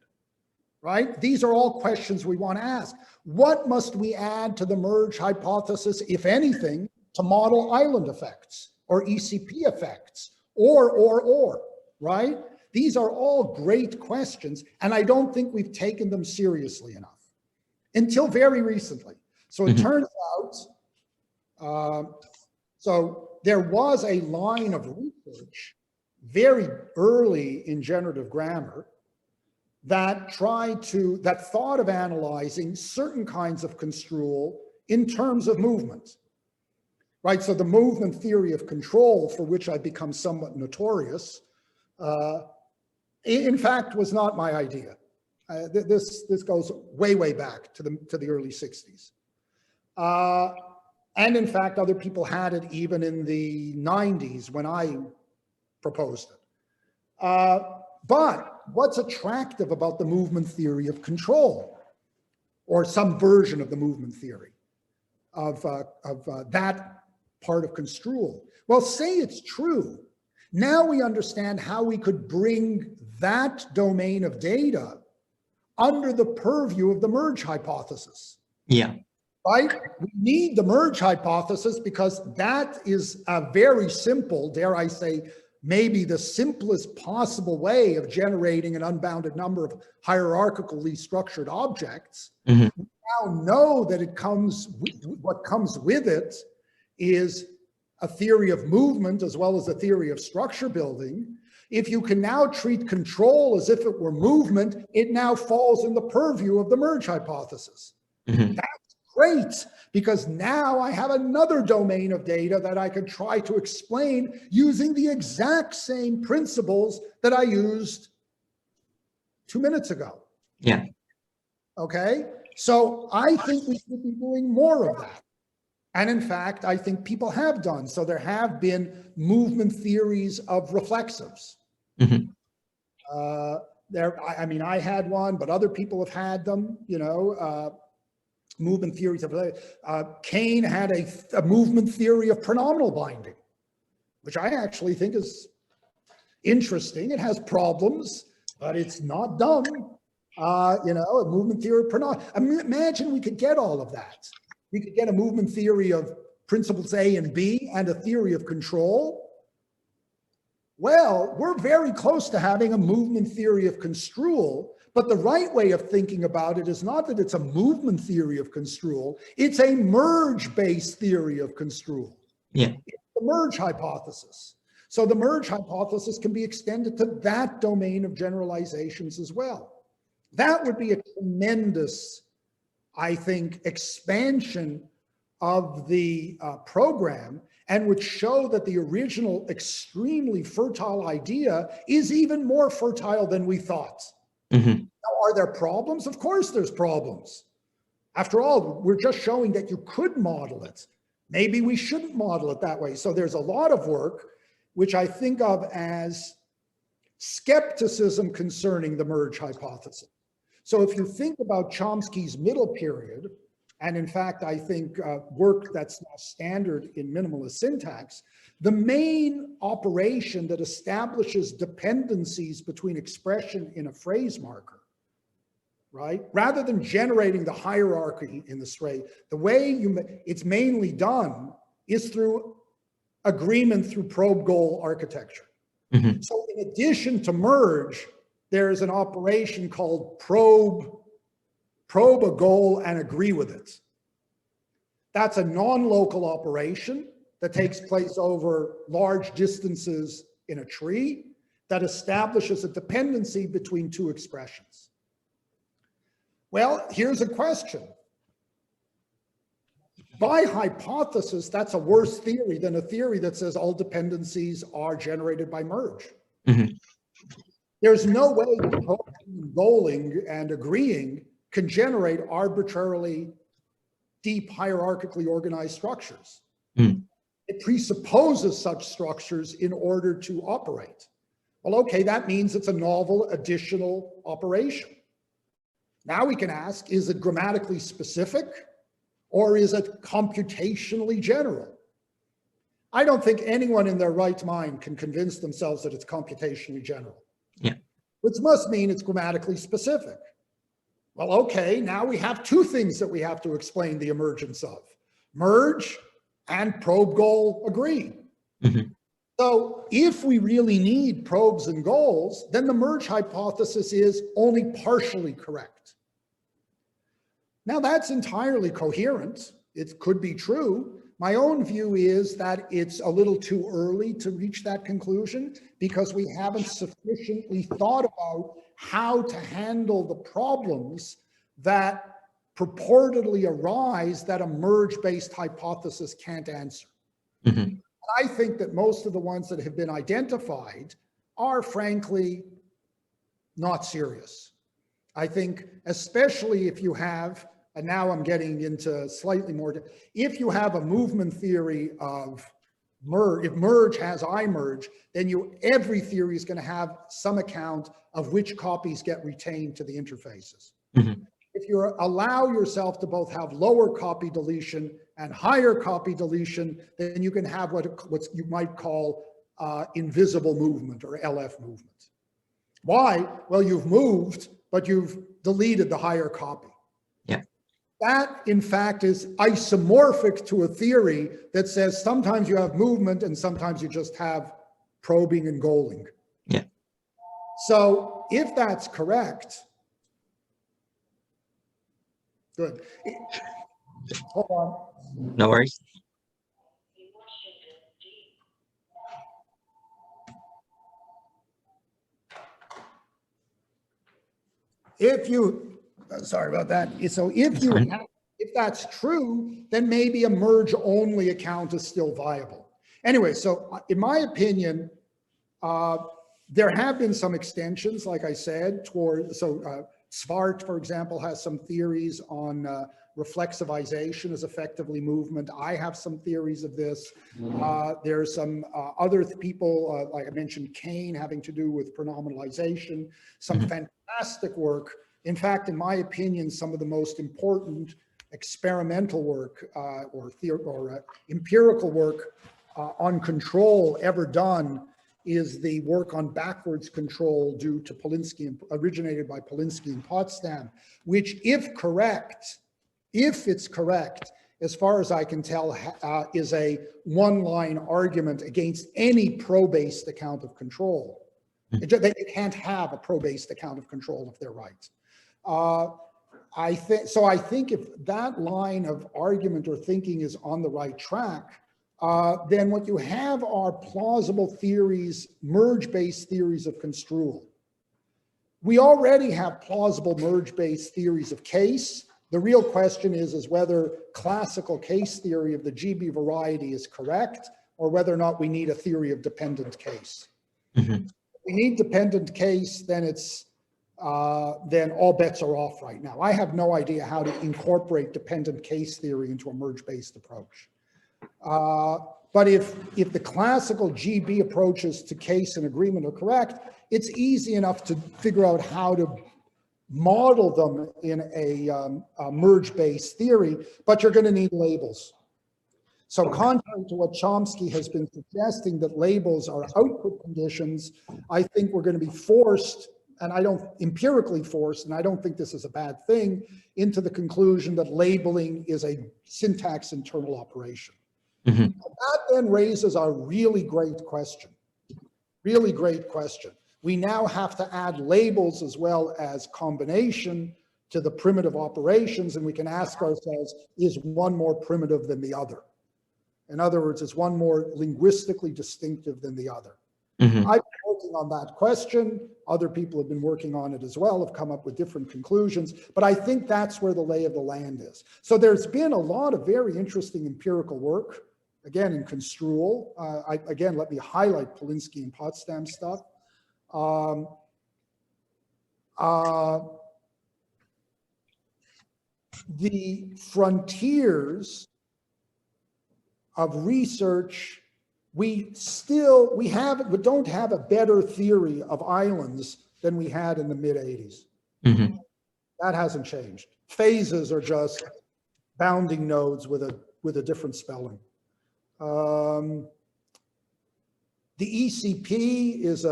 Right? These are all questions we want to ask. What must we add to the merge hypothesis, if anything, to model island effects or ECP effects or, right? These are all great questions, and I don't think we've taken them seriously enough until very recently. So it turns out, so there was a line of research very early in generative grammar that thought of analyzing certain kinds of construal in terms of movement, right? So the movement theory of control, for which I've become somewhat notorious, in fact, was not my idea. This goes way back to the early 60s. And in fact, other people had it even in the 90s when I proposed it. But what's attractive about the movement theory of control, or some version of the movement theory of that part of construal? Well, say it's true. Now we understand how we could bring that domain of data under the purview of the merge hypothesis. Yeah. Right? We need the merge hypothesis because that is a very simple, dare I say, maybe the simplest possible way of generating an unbounded number of hierarchically structured objects. Mm-hmm. We now know that what comes with it is a theory of movement as well as a theory of structure building. If you can now treat control as if it were movement, it now falls in the purview of the merge hypothesis. Mm-hmm. That's great, because now I have another domain of data that I can try to explain using the exact same principles that I used 2 minutes ago. Yeah. Okay, so I think we should be doing more of that. And in fact, I think people have done. So there have been movement theories of reflexives. Mm-hmm. I mean, I had one, but other people have had them, you know, movement theories of, Kane had a movement theory of pronominal binding, which I actually think is interesting. It has problems, but it's not dumb. You know, a movement theory of pronominal. Imagine we could get all of that. We could get a movement theory of principles A and B and a theory of control. Well, we're very close to having a movement theory of construal, but the right way of thinking about it is not that it's a movement theory of construal, it's a merge-based theory of construal. Yeah. It's the merge hypothesis. So the merge hypothesis can be extended to that domain of generalizations as well. That would be a tremendous, I think, expansion of the program, and would show that the original extremely fertile idea is even more fertile than we thought. Mm-hmm. Now, are there problems? Of course there's problems. After all, we're just showing that you could model it. Maybe we shouldn't model it that way. So there's a lot of work which I think of as skepticism concerning the merge hypothesis. So if you think about Chomsky's middle period, and in fact, I think work that's now standard in minimalist syntax, the main operation that establishes dependencies between expression in a phrase marker, right? Rather than generating the hierarchy in this way, the way it's mainly done is through agreement through probe goal architecture. Mm-hmm. So in addition to merge, there is an operation called probe a goal and agree with it. That's a non-local operation that takes place over large distances in a tree that establishes a dependency between two expressions. Well, here's a question. By hypothesis, that's a worse theory than a theory that says all dependencies are generated by merge. Mm-hmm. There's no way that goaling and agreeing can generate arbitrarily deep hierarchically organized structures. It presupposes such structures in order to operate. Well, okay, that means it's a novel additional operation. Now we can ask, is it grammatically specific or is it computationally general? I don't think anyone in their right mind can convince themselves that it's computationally general. Yeah. Which must mean it's grammatically specific. Well, okay, now we have two things that we have to explain the emergence of: merge and probe goal agree. So if we really need probes and goals, then the merge hypothesis is only partially correct. Now that's entirely coherent. It could be true. My own view is that it's a little too early to reach that conclusion because we haven't sufficiently thought about how to handle the problems that purportedly arise that a merge-based hypothesis can't answer. I think that most of the ones that have been identified are frankly not serious. I think especially if you have, and now I'm getting into slightly more, if you have a movement theory of merge, if merge has iMerge, then every theory is going to have some account of which copies get retained to the interfaces. If you allow yourself to both have lower copy deletion and higher copy deletion, then you can have what you might call invisible movement or LF movement. Why? Well, you've moved, but you've deleted the higher copy. Yeah. That, in fact, is isomorphic to a theory that says sometimes you have movement and sometimes you just have probing and goaling. Yeah. So if that's correct, good. Hold on. No worries. Sorry about that. So if that's true, then maybe a merge only account is still viable. Anyway, so in my opinion, there have been some extensions, like I said, Svart, for example, has some theories on reflexivization as effectively movement. I have some theories of this. There's some other people, like I mentioned, Kane, having to do with pronominalization, some fantastic work. In fact, in my opinion, some of the most important experimental work or empirical work on control ever done is the work on backwards control due to originated by Polinsky and Potsdam, which if it's correct, as far as I can tell, is a one-line argument against any pro-based account of control. They can't have a pro-based account of control if they're right. I think if that line of argument or thinking is on the right track, then what you have are plausible theories, merge-based theories of construal. We already have plausible merge-based theories of case. The real question is whether classical case theory of the GB variety is correct, or whether or not we need a theory of dependent case. If we need dependent case, then then all bets are off right now. I have no idea how to incorporate dependent case theory into a merge-based approach. But if the classical GB approaches to case and agreement are correct, it's easy enough to figure out how to model them in a merge-based theory, but you're going to need labels. So contrary to what Chomsky has been suggesting, that labels are output conditions, I think we're going to be forced, and empirically forced, and I don't think this is a bad thing, into the conclusion that labeling is a syntax internal operation. That then raises a really great question. We now have to add labels as well as combination to the primitive operations, and we can ask ourselves, is one more primitive than the other? In other words, is one more linguistically distinctive than the other? I've been working on that question. Other people have been working on it as well, have come up with different conclusions, but I think that's where the lay of the land is. So there's been a lot of very interesting empirical work, again, in construal. Again, let me highlight Polinsky and Potsdam stuff. The frontiers of research, we don't have a better theory of islands than we had in the mid-80s. Mm-hmm. That hasn't changed. Phases are just bounding nodes with a different spelling. The ECP is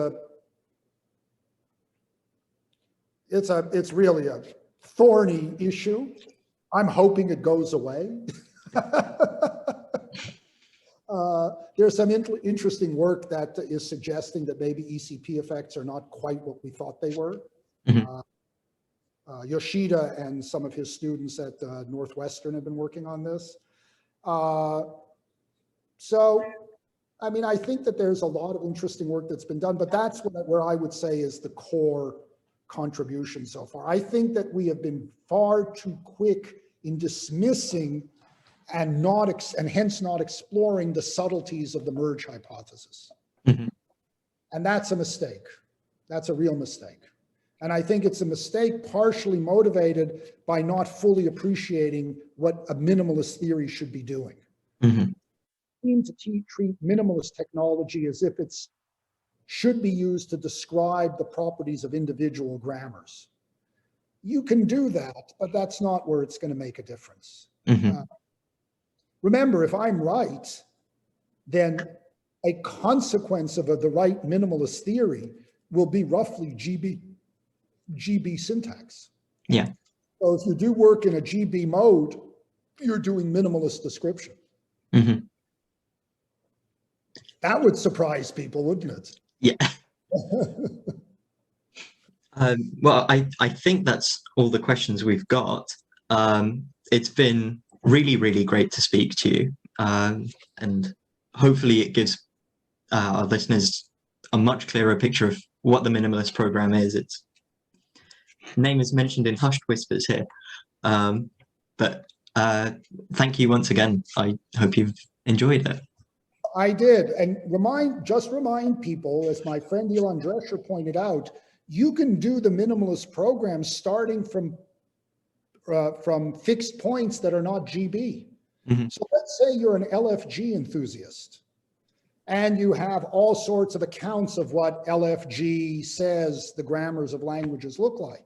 it's really a thorny issue. I'm hoping it goes away. There's some interesting work that is suggesting that maybe ECP effects are not quite what we thought they were. Mm-hmm. Yoshida and some of his students at Northwestern have been working on this. So, I mean, I think that there's a lot of interesting work that's been done, but that's where I would say is the core contribution so far. I think that we have been far too quick in dismissing and hence not exploring the subtleties of the merge hypothesis. Mm-hmm. And that's a mistake. That's a real mistake. And I think it's a mistake partially motivated by not fully appreciating what a minimalist theory should be doing. Mm-hmm. We seem to treat minimalist technology as if it should be used to describe the properties of individual grammars. You can do that, but that's not where it's going to make a difference. Mm-hmm. Remember, if I'm right, then a consequence of the right minimalist theory will be roughly GB syntax. Yeah. So if you do work in a GB mode, you're doing minimalist description. Mm-hmm. That would surprise people, wouldn't it? Yeah. Well, I think that's all the questions we've got. It's been really, really great to speak to you. And hopefully it gives our listeners a much clearer picture of what the Minimalist program is. Its name is mentioned in hushed whispers here. But thank you once again. I hope you've enjoyed it. I did. And just remind people, as my friend Elon Drescher pointed out, you can do the minimalist program starting from fixed points that are not GB. Mm-hmm. So let's say you're an LFG enthusiast and you have all sorts of accounts of what LFG says the grammars of languages look like.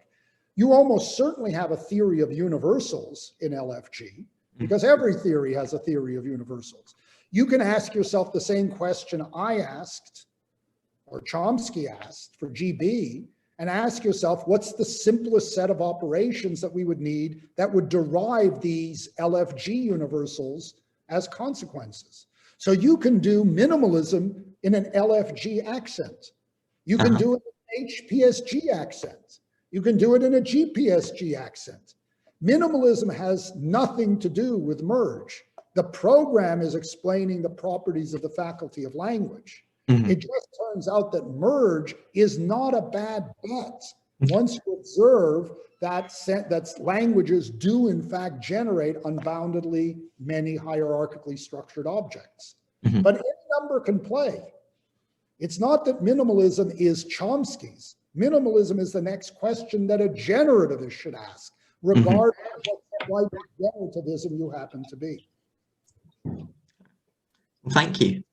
You almost certainly have a theory of universals in LFG, because every theory has a theory of universals. You can ask yourself the same question I asked, or Chomsky asked for GB, and ask yourself, what's the simplest set of operations that we would need that would derive these LFG universals as consequences? So you can do minimalism in an LFG accent. You can do it in an HPSG accent. You can do it in a GPSG accent. Minimalism has nothing to do with merge. The program is explaining the properties of the faculty of language. Mm-hmm. It just turns out that merge is not a bad bet once you observe that languages do in fact generate unboundedly many hierarchically structured objects. Mm-hmm. But any number can play. It's not that minimalism is Chomsky's. Minimalism is the next question that a generativist should ask, regardless of what type of generativism you happen to be. Thank you.